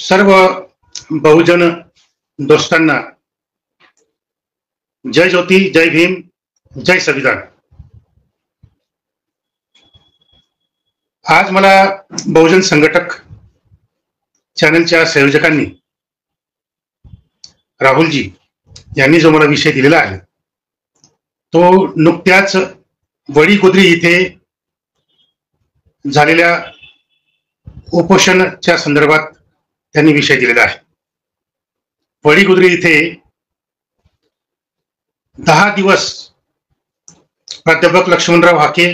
सर्व बहुजन दोस्तांना जय ज्योती, जय भीम, जय संविधान। आज मला बहुजन संघटक चॅनलच्या संयोजकांनी राहुलजी यांनी जो मला विषय दिलेला आहे तो नुकत्याच वडीगोद्री इथे झालेल्या उपोषणाच्या संदर्भात त्यांनी विषय दिलेला आहे। वडीगोद्री इथे 10 दिवस प्राध्यापक लक्ष्मणराव हाके,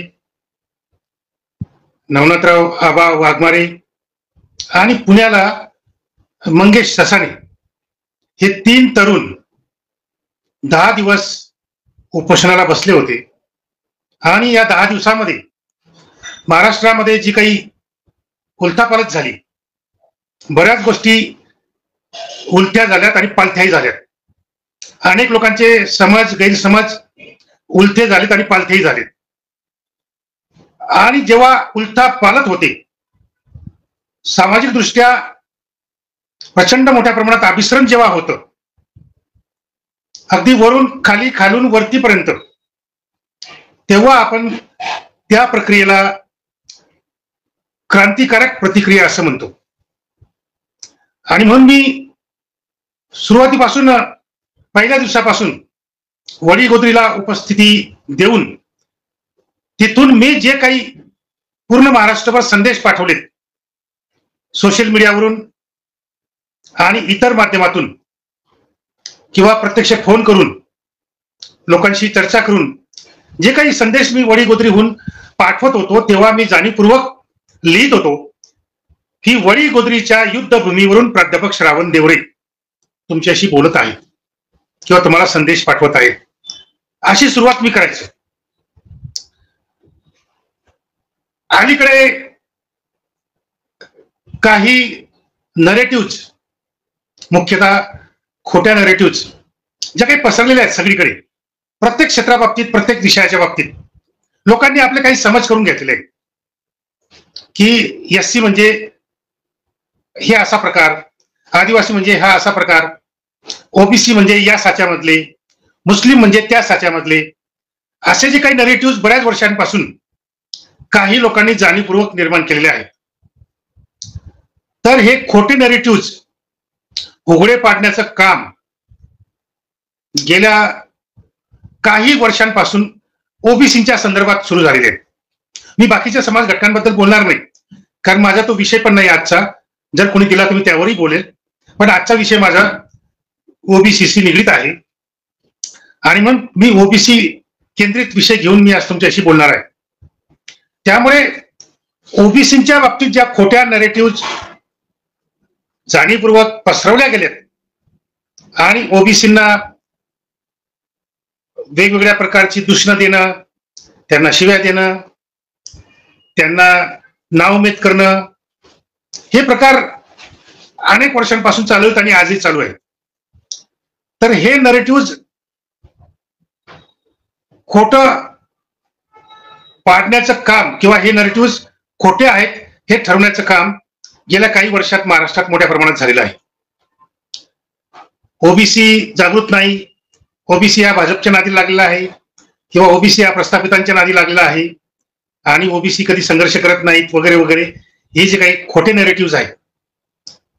नवनाथराव आबा वाघमारे आणि पुण्याला मंगेश ससाणे हे 3 तरुण 10 दिवस उपोषणाला बसले होते। आणि या 10 दिवसामध्ये महाराष्ट्रामध्ये जी काही उलथापालथ झाली, बऱ्याच गोष्टी उलट्या झाल्यात आणि पालथ्याही झाल्यात। अनेक लोकांचे समज गैरसमज उलथे झालेत आणि पालथेही झालेत। आणि जेव्हा उलथापालथ होते, सामाजिक दृष्ट्या प्रचंड मोठ्या प्रमाणात अभिसरण जेव्हा होतं, अगदी वरून खाली खालून वरतीपर्यंत, तेव्हा आपण त्या प्रक्रियेला क्रांतिकारक प्रतिक्रिया असं म्हणतो। आणि म्हणून मी सुरुवातीपासून पहिल्या दिवसापासून वडीगोद्रीला उपस्थिती देऊन तिथून मी जे काही पूर्ण महाराष्ट्रभर संदेश पाठवलेत, सोशल मीडियावरून आणि इतर माध्यमातून किंवा प्रत्यक्ष फोन करून लोकांशी चर्चा करून जे काही संदेश मी वडीगोद्रीहून पाठवत होतो, तेव्हा मी जाणीवपूर्वक लिहित होतो की वडीगोद्रीच्या युद्धभूमीवरून प्राध्यापक श्रावण देवरे तुमच्याशी बोलत आहे किंवा तुम्हाला संदेश पाठवत आहे, अशी सुरुवात मी करायचो। अलीकडे काही नरेटिव्ह, मुख्यतः खोट्या नरेटिव्ह ज्या काही पसरलेल्या आहेत सगळीकडे, प्रत्येक क्षेत्राबाबतीत, प्रत्येक विषयाच्या बाबतीत लोकांनी आपले काही समज करून घेतलेले आहे की एससी म्हणजे हे असा प्रकार, आदिवासी म्हणजे हा असा प्रकार, ओबीसी म्हणजे या साच्यामधले, मुस्लिम म्हणजे त्या साच्यामधले, असे जे काही नरेटिव्ह बऱ्याच वर्षांपासून काही लोकांनी जाणीवपूर्वक निर्माण केलेले आहेत। तर हे खोटे नरेटिव्ह उघडे पाडण्याचं काम गेल्या काही वर्षांपासून ओबीसीच्या संदर्भात सुरू झालेले आहे। मी बाकीच्या समाज घटकांबद्दल बोलणार नाही, कारण माझा तो विषय पण नाही आजचा। जर कोणी दिला तर मी त्यावरही बोलेल, पण आजचा विषय माझा ओबीसीशी निगडीत आहे आणि मग मी ओबीसी केंद्रित विषय घेऊन मी आज तुमच्याशी बोलणार आहे। त्यामुळे ओबीसीच्या बाबतीत ज्या खोट्या नरेटिव्ह जाणीवपूर्वक पसरवल्या गेल्यात आणि ओबीसींना वेगवेगळ्या प्रकारची दूषणं देणं, त्यांना शिव्या देणं, त्यांना नावमेद करणं, हे प्रकार अनेक वर्षांपासून चालू आहेत आणि आजही चालू आहेत। तर हे नरेटिव्ह खोटं पाडण्याचं काम किंवा हे नरेटिव्ह खोटे आहेत हे ठरवण्याचं काम गेल्या काही वर्षात महाराष्ट्रात मोठ्या प्रमाणात झालेलं आहे। ओबीसी जागृत नाही, ओबीसी हा भाजपच्या नादी लागलेला आहे किंवा ओबीसी हा प्रस्थापितांच्या नादी लागलेला आहे आणि ओबीसी कधी संघर्ष करत नाहीत वगैरे वगैरे, हे जे काही खोटे नरेटिव्ह आहेत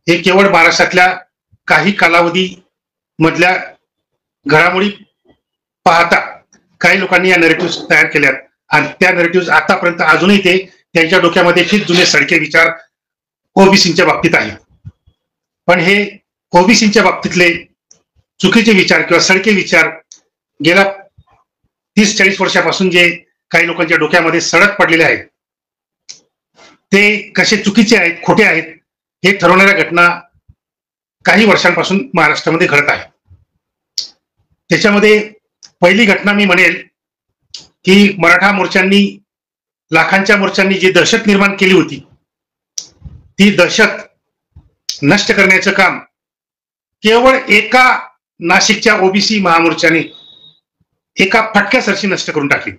हे केवळ महाराष्ट्रातल्या काही कालावधी मधल्या घडामोडी पाहता काही लोकांनी या नरेटिव्ह तयार केल्यात आणि त्या नरेटिव्ह आतापर्यंत अजूनही ते त्यांच्या डोक्यामध्ये तेच जुने सडके विचार ओबीसीच्या बाबतीत आहेत। पण हे ओबीसीच्या बाबतीतले चुकीचे विचार किंवा सडके विचार गेल्या 30-40 वर्षापासून जे काही लोकांच्या डोक्यामध्ये सडक पडलेले आहेत, ते कसे चुकीचे आहेत, खोटे आहेत, हे ठरवणाऱ्या घटना काही वर्षांपासून महाराष्ट्रामध्ये घडत आहे। त्याच्यामध्ये पहिली घटना मी म्हणेल की मराठा मोर्चांनी, लाखांच्या मोर्चांनी जी दहशत निर्माण केली होती, ती दहशत नष्ट करण्याचं काम केवळ एका नाशिकच्या ओबीसी महामोर्चाने एका फटक्यासरशी नष्ट करून टाकली।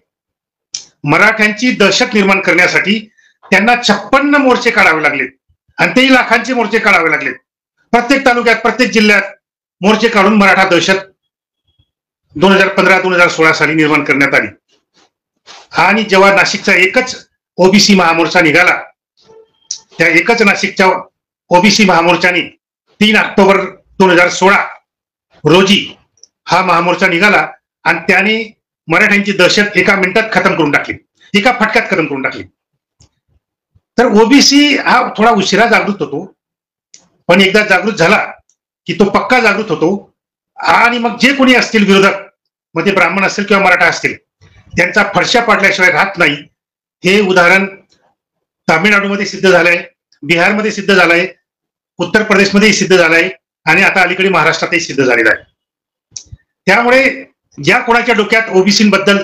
मराठ्यांची दहशत निर्माण करण्यासाठी त्यांना 56 मोर्चे काढावे लागलेत आणि तेही लाखांचे मोर्चे काढावे लागलेत। प्रत्येक तालुक्यात प्रत्येक जिल्ह्यात मोर्चे काढून मराठा दहशत 2015-2016 साली निर्माण करण्यात आली. आणि जेव्हा नाशिकचा एकच ओबीसी महामोर्चा निघाला, त्या एकच नाशिकच्या ओबीसी महामोर्चाने 3 ऑक्टोबर 2016 रोजी हा महामोर्चा निघाला आणि त्याने मराठ्यांची दहशत एका मिनिटात खतम करून टाकली, एका फटक्यात खतम करून टाकली. तर ओबीसी हा थोडा उशिरा जागृत होतो, पण एकदा जागृत झाला की तो पक्का जागृत होतो. आणि मग जे कोणी असतील विरोधक, मग ते ब्राह्मण असतील किंवा मराठा असतील, त्यांचा फडशा पाडल्याशिवाय राहत नाही. हे उदाहरण तामिळनाडूमध्ये सिद्ध झालंय, बिहारमध्ये सिद्ध झालंय, उत्तर प्रदेशमध्येही सिद्ध झालंय आणि आता अलीकडे महाराष्ट्रातही सिद्ध झालेलं आहे. त्यामुळे ज्या कोणाच्या डोक्यात ओबीसींबद्दल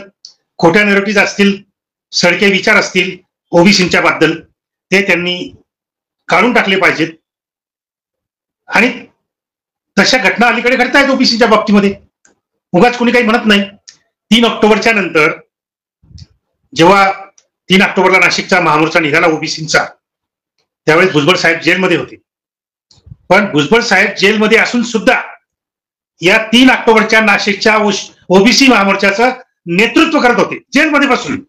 खोट्या नेरेटिव्ह असतील, सडके विचार असतील ओबीसींच्या बद्दल, ते त्यांनी काढून टाकले पाहिजेत. आणि तशा घटना अलीकडे घडतायत ओबीसीच्या बाबतीमध्ये, उगाच कोणी काही म्हणत नाही. 3 ऑक्टोबरच्या नंतर जेव्हा 3 ऑक्टोबरला नाशिकचा महामोर्चा निघाला ओबीसींचा, त्यावेळेस भुजबळ साहेब जेलमध्ये होते. पण भुजबळ साहेब जेलमध्ये असून सुद्धा या 3 ऑक्टोबरच्या नाशिकच्या ओबीसी महामोर्चाचं नेतृत्व करत होते जेलमध्ये बसून.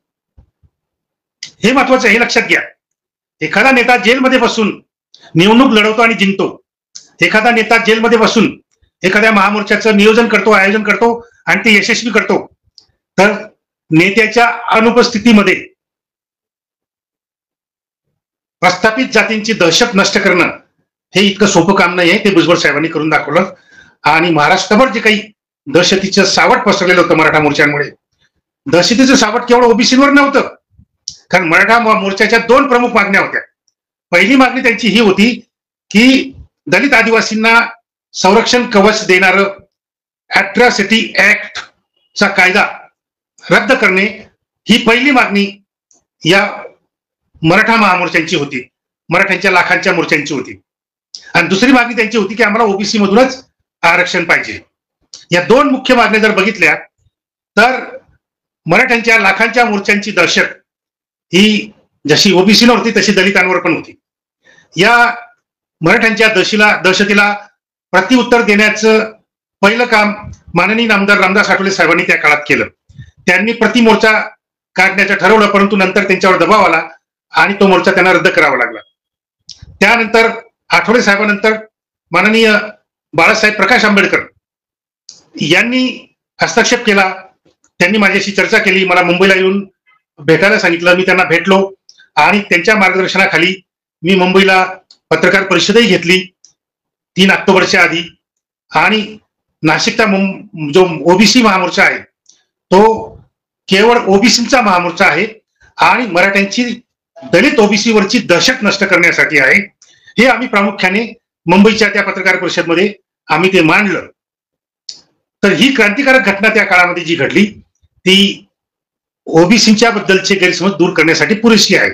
हे महत्वाचं, हे लक्षात घ्या. एखादा नेता जेलमध्ये बसून निवडणूक लढवतो आणि जिंकतो, एखादा नेता जेलमध्ये बसून एखाद्या महामोर्चाचं नियोजन करतो, आयोजन करतो आणि ते यशस्वी करतो, तर नेत्याच्या अनुपस्थितीमध्ये प्रस्थापित जातींची दहशत नष्ट करणं हे इतकं सोपं काम नाही आहे. ते भुजबळ साहेबांनी करून दाखवलं. आणि महाराष्ट्रभर जे काही दहशतीचं सावट पसरलेलं होतं मराठा मोर्चांमुळे, दहशतीचं सावट केवळ ओबीसीवर नव्हतं, कारण मराठा मोर्चाच्या 2 प्रमुख मागण्या होत्या. पहिली मागणी त्यांची ही होती की दलित आदिवासींना संरक्षण कवच देणारं अॅट्रॉसिटी ऍक्ट चा कायदा रद्द करणे, ही पहिली मागणी या मराठा महामोर्चांची होती, मराठ्यांच्या लाखांच्या मोर्चांची होती. आणि दुसरी मागणी त्यांची होती की आम्हाला ओबीसी मधूनच आरक्षण पाहिजे. या 2 मुख्य मागण्या जर बघितल्या तर मराठ्यांच्या लाखांच्या मोर्चांची दहशत ही जशी ओबीसीवर होती तशी दलितांवर पण होती. या मराठ्यांच्या दहशतीला प्रतिउत्तर देण्याचं पहिलं काम माननीय आमदार रामदास आठवले साहेबांनी त्या काळात केलं. त्यांनी प्रतिमोर्चा काढण्याचं ठरवलं, परंतु नंतर त्यांच्यावर दबाव आला आणि तो मोर्चा त्यांना रद्द करावा लागला. त्यानंतर आठवले साहेबांनंतर माननीय बाळासाहेब प्रकाश आंबेडकर यांनी हस्तक्षेप केला. त्यांनी माझ्याशी चर्चा केली, मला मुंबईला येऊन भेटायला सांगितलं. मी त्यांना भेटलो आणि त्यांच्या मार्गदर्शनाखाली मी मुंबईला पत्रकार परिषदही घेतली 3 ऑक्टोबरच्या आधी. आणि नाशिकचा जो ओबीसी महामोर्चा आहे तो केवळ ओबीसीचा महामोर्चा आहे आणि मराठ्यांची दलित ओबीसीवरची दहशत नष्ट करण्यासाठी आहे. हे आम्ही प्रामुख्याने मुंबईच्या त्या पत्रकार परिषदेमध्ये आम्ही ते मांडलं. तर ही क्रांतिकारक घटना त्या काळामध्ये जी घडली ती ओबीसीच्या बद्दलचे गैरसमज दूर करण्यासाठी पुरेशी आहे.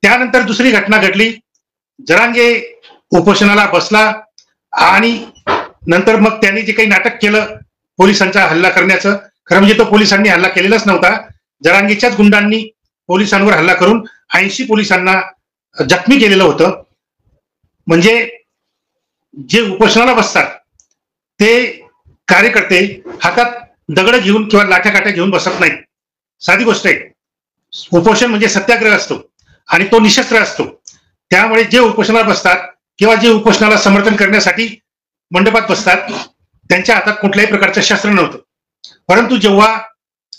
त्यानंतर दुसरी घटना घडली, जरांगे उपोषणाला बसला आणि नंतर मग त्यांनी जे काही नाटक केलं पोलिसांचा हल्ला करण्याचं, खरं म्हणजे तो पोलिसांनी हल्ला केलेलाच नव्हता. जरांगेच्याच गुंडांनी पोलिसांवर हल्ला करून 80 पोलिसांना जखमी केलेलं होतं. म्हणजे जे उपोषणाला बसतात ते कार्यकर्ते हातात दगड घेऊन किंवा लाठ्या काठ्या घेऊन बसत नाहीत. साधी गोष्ट आहे. उपोषण म्हणजे सत्याग्रह असतो आणि तो निशस्त्र असतो. त्यामुळे जे उपोषणाला बसतात किंवा जे उपोषणाला समर्थन करण्यासाठी मंडपात बसतात त्यांच्या हातात कुठल्याही प्रकारचं शस्त्र नव्हतं. परंतु जेव्हा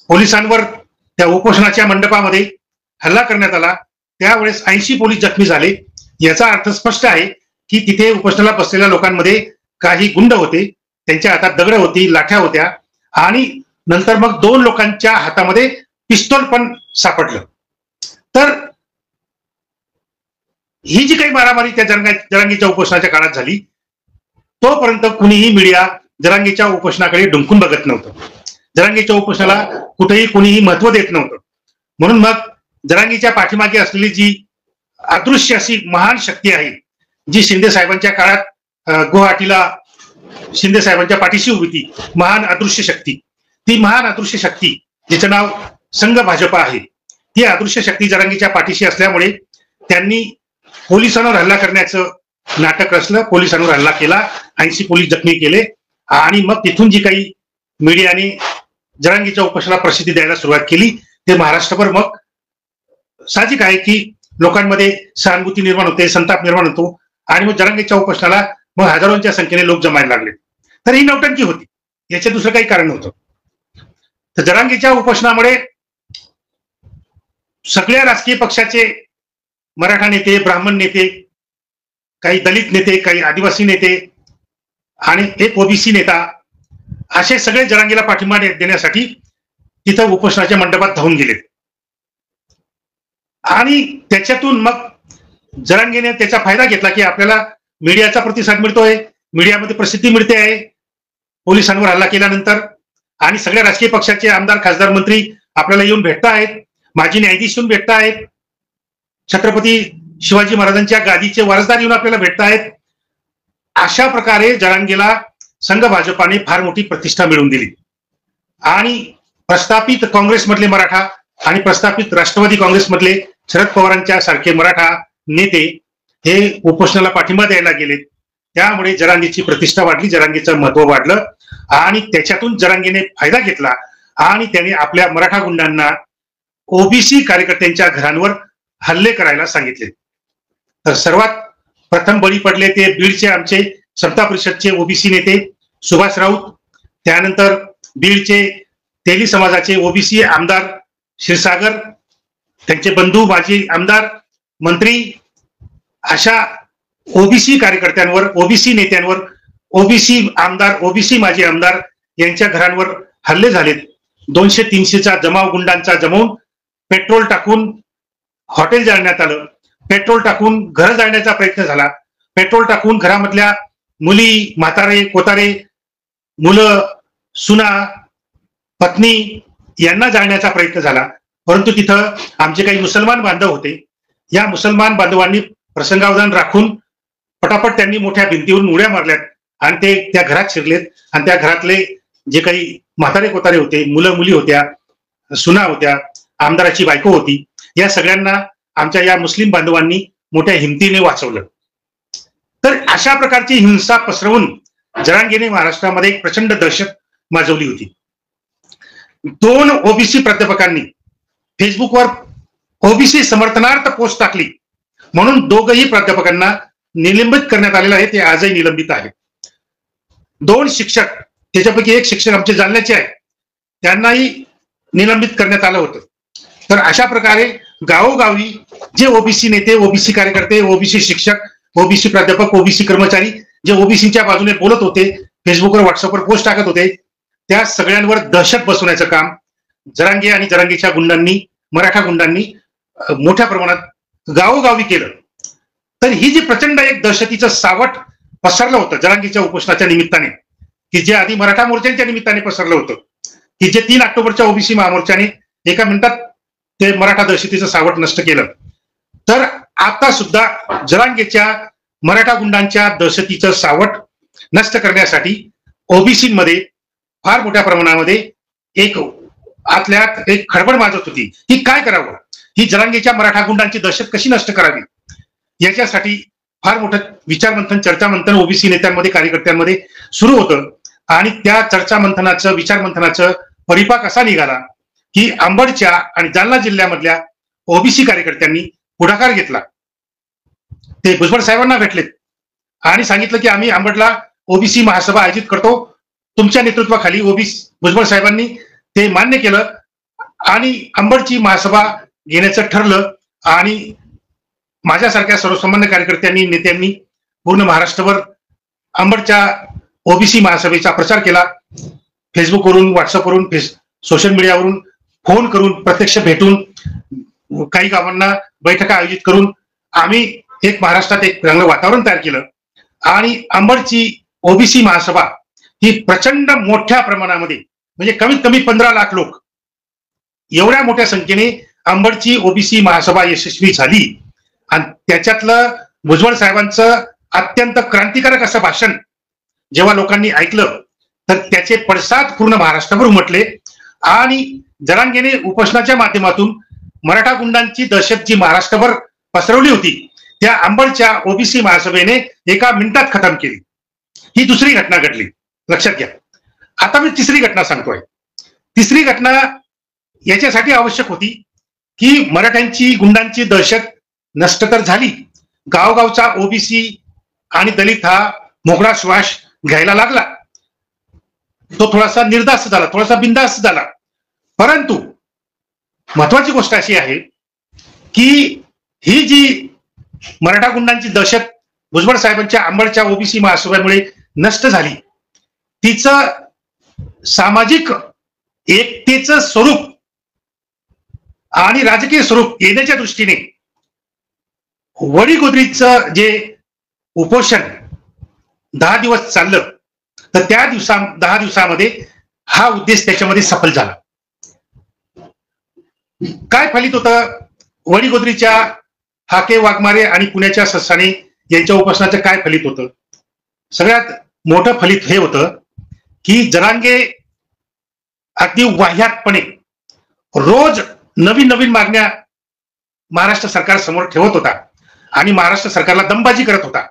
पोलिसांवर त्या उपोषणाच्या मंडपामध्ये हल्ला करण्यात आला त्यावेळेस 80 पोलीस जखमी झाले. याचा अर्थ स्पष्ट आहे की तिथे उपोषणाला बसलेल्या लोकांमध्ये काही गुंड होते, त्यांच्या हातात दगड होती, लाठ्या होत्या आणि नंतर मग 2 लोकांच्या हातामध्ये पिस्तूल पण सापडलं. तर ही जी काही मारामारी त्या जरांगेच्या उपोषणाच्या काळात झाली तोपर्यंत कुणीही मीडिया जरांगेच्या उपोषणाकडे डुंकून बघत नव्हतं. जरांगेच्या उपोषणाला कुठेही कुणीही महत्व देत नव्हतं. म्हणून मग जरांगेच्या पाठीमागे असलेली जी अदृश्य अशी महान शक्ती आहे, जी शिंदे साहेबांच्या काळात गुवाहाटीला शिंदे साहेबांच्या पाठीशी उभी ती महान अदृश्य शक्ती, ती महान अदृश्य शक्ती जिचं नाव संघ भाजपा आहे, ती अदृश्य शक्ती जरांगेच्या पाठीशी असल्यामुळे त्यांनी पोलिसांवर हल्ला करण्याचं नाटक रचलं, पोलिसांवर हल्ला केला, 80 पोलीस जखमी केले आणि मग तिथून जी काही मीडियाने जरांगेच्या उपोषणाला प्रसिद्धी द्यायला सुरुवात केली ते महाराष्ट्रभर मग साहजिक आहे की लोकांमध्ये सहानुभूती निर्माण होते, संताप निर्माण होतो आणि मग जरांगेच्या उपोषणाला मग हजारोंच्या संख्येने लोक जमायला लागले. तर ही नौटंकी होती, याचे दुसरं काही कारण नव्हतं. तर जरांगेच्या उपोषणामुळे सगळ्या राजकीय पक्षाचे मराठा नेते, ब्राह्मण नेते, काही दलित नेते, काही आदिवासी नेते आणि एक ओबीसी नेता असे सगळे जरांगेला पाठिंबा देण्यासाठी तिथं उपोषणाच्या मंडपात धावून गेले. आणि त्याच्यातून मग जरांगेने त्याचा फायदा घेतला की आपल्याला मीडियाचा प्रतिसाद मिळतोय, मीडियामध्ये प्रसिद्धी मिळते आहे पोलिसांवर हल्ला केल्यानंतर, आणि सगळ्या राजकीय पक्षाचे आमदार, खासदार, मंत्री आपल्याला येऊन भेटता आहेत, माजी न्यायाधीश येऊन भेटता आहेत, छत्रपती शिवाजी महाराजांच्या गादीचे वारसदार येऊन आपल्याला भेटत आहेत. अशा प्रकारे जरांगेला संघ भाजपाने फार मोठी प्रतिष्ठा मिळवून दिली आणि प्रस्थापित काँग्रेसमधले मराठा आणि प्रस्थापित राष्ट्रवादी काँग्रेसमधले शरद पवारांच्या सारखे मराठा नेते हे उपोषणाला पाठिंबा द्यायला गेले. त्यामुळे जरांगेची प्रतिष्ठा वाढली, जरांगेचं महत्व वाढलं आणि त्याच्यातून जरांगेने फायदा घेतला आणि त्याने आपल्या मराठा गुंडांना ओबीसी कार्यकर्त्यांच्या घरांवर हल्ले करायला सांगितले. तर सर्वात प्रथम बळी पडले ते बीडचे आमचे समता परिषदचे ओबीसी नेते सुभाष राऊत, त्यानंतर बीडचे तेली समाजाचे ओबीसी आमदार क्षीरसागर, त्यांचे बंधू माजी आमदार, मंत्री, अशा ओबीसी कार्यकर्त्यांवर, ओबीसी नेत्यांवर, ओबीसी आमदार, ओबीसी माजी आमदार यांच्या घरांवर हल्ले झालेत. 200-300चा जमाव गुंडांचा जमवून पेट्रोल टाकून हॉटेल जाळण्यात आलं, पेट्रोल टाकून घर जाळण्याचा प्रयत्न झाला, पेट्रोल टाकून घरामधल्या मुली, म्हातारे, कोतारे, मुलं, सुना, पत्नी यांना जाळण्याचा प्रयत्न झाला. परंतु तिथं आमचे काही मुसलमान बांधव होते, या मुसलमान बांधवांनी प्रसंगावधान राखून पटापट त्यांनी मोठ्या भिंतीवरून उड्या मारल्यात आणि ते त्या घरात शिरलेत आणि त्या घरातले जे काही म्हातारे कोतारे होते, मुलं मुली होत्या, सुना होत्या, आमदाराची बायको होती, या सगळ्यांना आमच्या या मुस्लिम बांधवांनी मोठ्या हिमतीने वाचवलं. तर अशा प्रकारची हिंसा पसरवून जरांगेने महाराष्ट्रामध्ये एक प्रचंड दहशत माजवली होती. 2 ओबीसी प्राध्यापकांनी फेसबुकवर ओबीसी समर्थनार्थ पोस्ट टाकली म्हणून दोघही प्राध्यापकांना निलंबित करण्यात आलेलं आहे, ते आजही निलंबित आहे. 2 शिक्षक, त्याच्यापैकी एक शिक्षक आमचे जालन्याचे आहे, त्यांनाही निलंबित करण्यात आलं होतं. तर अशा प्रकारे गावोगावी जे ओबीसी नेते, ओबीसी कार्यकर्ते, ओबीसी शिक्षक, ओबीसी प्राध्यापक, ओबीसी कर्मचारी जे ओबीसीच्या बाजूने बोलत होते, फेसबुकवर, व्हॉट्सअपवर पोस्ट टाकत होते, त्या सगळ्यांवर दहशत बसवण्याचं काम जरांगे आणि जरांगेच्या गुंडांनी, मराठा गुंडांनी मोठ्या प्रमाणात गावोगावी केलं. तर ही जी प्रचंड एक दहशतीचं सावट पसरलं होतं जरांगेच्या उपोषणाच्या निमित्ताने, की जे आधी मराठा मोर्चांच्या निमित्ताने पसरलं होतं, की जे 3 ऑक्टोबरच्या ओबीसी महामोर्चाने एका मिनिटात ते मराठा दहशतीचं सावट नष्ट केलं. तर आता सुद्धा जरांगेच्या मराठा गुंडांच्या दहशतीचं सावट नष्ट करण्यासाठी ओबीसीमध्ये फार मोठ्या प्रमाणामध्ये एक आतल्यात एक खळबळ माजत होती की काय करावं, ही जरांगेच्या मराठा गुंडांची दहशत कशी नष्ट करावी, याच्यासाठी फार मोठं विचारमंथन, चर्चामंथन ओबीसी नेत्यांमध्ये, कार्यकर्त्यांमध्ये सुरू होतं. आणि त्या चर्चा मंथनाचं, विचार मंथनाचं परिपाक असा निघाला की अंबडच्या आणि जालना जिल्ह्यामधल्या ओबीसी कार्यकर्त्यांनी पुढाकार घेतला. ते भुजबळ साहेबांना भेटलेत आणि सांगितलं की आम्ही अंबडला ओबीसी महासभा आयोजित करतो तुमच्या नेतृत्वाखाली. भुजबळ साहेबांनी ते मान्य केलं आणि अंबडची महासभा घेण्याचं ठरलं आणि माझ्यासारख्या सर्वसामान्य कार्यकर्त्यांनी, नेत्यांनी पूर्ण महाराष्ट्रभर अंबडच्या ओबीसी महासभेचा प्रचार केला. फेसबुकवरून, व्हॉट्सअपवरून, सोशल मीडियावरून, फोन करून, प्रत्यक्ष भेटून, काही गावांना बैठका आयोजित करून आम्ही एक महाराष्ट्रात एक चांगलं वातावरण तयार केलं आणि अंबडची ओबीसी महासभा ही प्रचंड मोठ्या प्रमाणामध्ये, म्हणजे कमीत कमी 15 लाख लोक, एवढ्या मोठ्या संख्येने अंबडची ओबीसी महासभा यशस्वी झाली. आणि त्याच्यातलं भुजबळ साहेबांचं अत्यंत क्रांतिकारक असं भाषण जेव्हा लोकांनी ऐकलं तर त्याचे पडसाद पूर्ण महाराष्ट्रभर उमटले आणि जरांगेने उपोषणाच्या माध्यमातून मराठा गुंडांची दहशत जी महाराष्ट्रभर पसरवली होती त्या अंबडच्या ओबीसी महासभेने एका मिनिटात खतम केली. ही दुसरी घटना घडली, लक्षात घ्या. आता मी तिसरी घटना सांगतोय. तिसरी घटना याच्यासाठी आवश्यक होती की मराठ्यांची गुंडांची दहशत नष्ट तर झाली, गावगावचा ओबीसी आणि दलित हा मोकळा श्वास घ्यायला लागला, तो थोडासा निर्धास्त झाला, थोडासा बिनधास्त झाला. परंतु महत्वाची गोष्ट अशी आहे की ही जी मराठा गुंडांची दहशत भुजबळ साहेबांच्या अंबडच्या ओबीसी महासभेमुळे नष्ट झाली, तिचं सामाजिक एकतेचं स्वरूप आणि राजकीय स्वरूप येण्याच्या दृष्टीने वडीगोद्रीचं जे उपोषण 10 दिवस चाललं, तर त्या 10 दिवसामध्ये हा उद्देश त्याच्यामध्ये सफल झाला. काय फलित होतं वडीगोद्रीच्या हाके, वाघमारे आणि पुण्याच्या ससाणे यांच्या उपोषणाचं? काय फलित होतं? सगळ्यात मोठं फलित हे होतं की जरांगे अगदी वाह्यातपणे रोज नवीन नवीन मागण्या महाराष्ट्र सरकार समोर ठेवत होता आणि महाराष्ट्र सरकारला दमबाजी करत होता.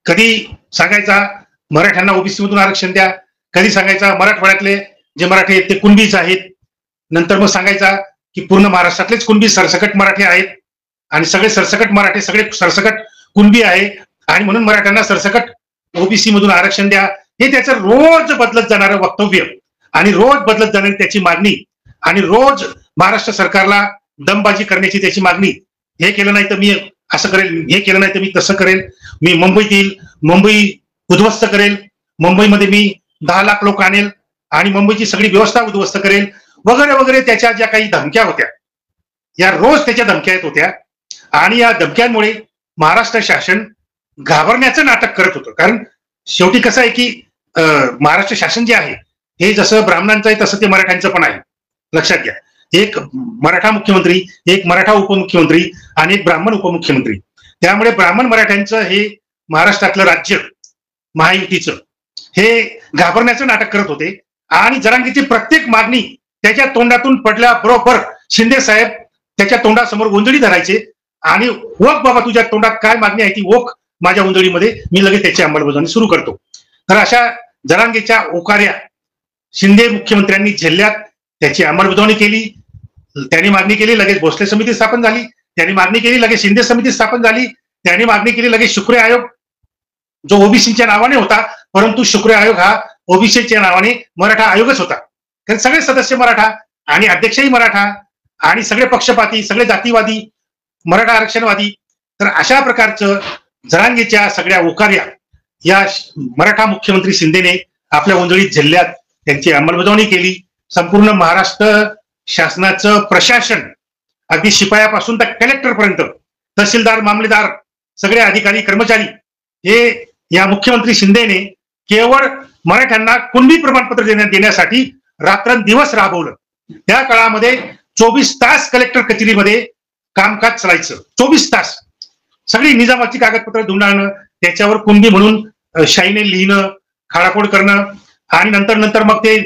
कधी सांगायचा मराठ्यांना ओबीसी मधून आरक्षण द्या, कधी सांगायचा मराठवाड्यातले जे मराठी आहेत ते कुणबीच आहेत, नंतर मग सांगायचा की पूर्ण महाराष्ट्रातलेच कुणबी सरसकट मराठी आहेत आणि सगळे सरसकट मराठी सगळे सरसकट कुणबी आहे आणि म्हणून मराठ्यांना सरसकट ओबीसी मधून आरक्षण द्या. हे त्याचं रोज बदलत जाणारं वक्तव्य आणि रोज बदलत जाणारी त्याची मागणी आणि रोज महाराष्ट्र सरकारला दमबाजी करण्याची त्याची मागणी. हे केलं नाही तर मी असं करेल, हे केलं नाही तर मी तसं करेल, मी मुंबईत येईल, मुंबई उद्ध्वस्त करेल, मुंबईमध्ये मी 10 लाख लोक आणेल आणि मुंबईची सगळी व्यवस्था उद्ध्वस्त करेल वगैरे वगैरे. त्याच्या ज्या काही धमक्या होत्या, या रोज त्याच्या धमक्या येत होत्या आणि या धमक्यांमुळे महाराष्ट्र शासन घाबरण्याचं नाटक करत होतं. कारण शेवटी कसं आहे की महाराष्ट्र शासन जे आहे हे जसं ब्राह्मणांचं आहे तसं ते मराठ्यांचं पण आहे, लक्षात घ्या. एक मराठा मुख्यमंत्री, एक मराठा उपमुख्यमंत्री आणि एक ब्राह्मण उपमुख्यमंत्री. त्यामुळे ब्राह्मण मराठ्यांचं हे महाराष्ट्रातलं राज्य महायुतीचं हे घाबरण्याचं नाटक करत होते आणि जरांगेची प्रत्येक मागणी त्याच्या तोंडातून पडल्याबरोबर शिंदे साहेब त्याच्या तोंडासमोर उंजळी धरायचे आणि ओक बाबा तुझ्या तोंडात काय मागणी आहे ती ओक माझ्या उंजळीमध्ये, मी लगेच त्याची अंमलबजावणी सुरू करतो. तर अशा जरांगेच्या ओकार्या शिंदे मुख्यमंत्र्यांनी झेलल्यात, त्याची अंमलबजावणी केली. त्यांनी मागणी केली, लगेच भोसले समिती स्थापन झाली. त्यांनी मागणी केली, लगेच शिंदे समिती स्थापन झाली. त्यांनी मागणी केली, लगेच शुक्रे आयोग जो ओबीसीच्या नावाने होता, परंतु शुक्रे आयोग हा ओबीसीच्या नावाने मराठा आयोगच होता. कारण सगळे सदस्य मराठा आणि अध्यक्षही मराठा आणि सगळे पक्षपाती, सगळे जातीवादी, मराठा आरक्षणवादी. तर अशा प्रकारचं जरांगेच्या सगळ्या ओकार्या या मराठा मुख्यमंत्री शिंदेने आपल्या उंजळीत झेलल्यात, त्यांची अंमलबजावणी केली. संपूर्ण महाराष्ट्र शासनाचं प्रशासन अगदी शिपायापासून तर कलेक्टर पर्यंत, तहसीलदार, मामलेदार, सगळे अधिकारी कर्मचारी हे या मुख्यमंत्री शिंदेने केवळ मराठ्यांना कुणबी प्रमाणपत्र देण्यासाठी रात्रंदिवस राबवलं. त्या काळामध्ये 24 तास कलेक्टर कचेरीमध्ये कामकाज चालायचं. 24 तास सगळी निजामाची कागदपत्र धुंडाळणं, त्याच्यावर कुणबी म्हणून शाईने लिहिणं, खाडाखोड करणं आणि नंतर मग ते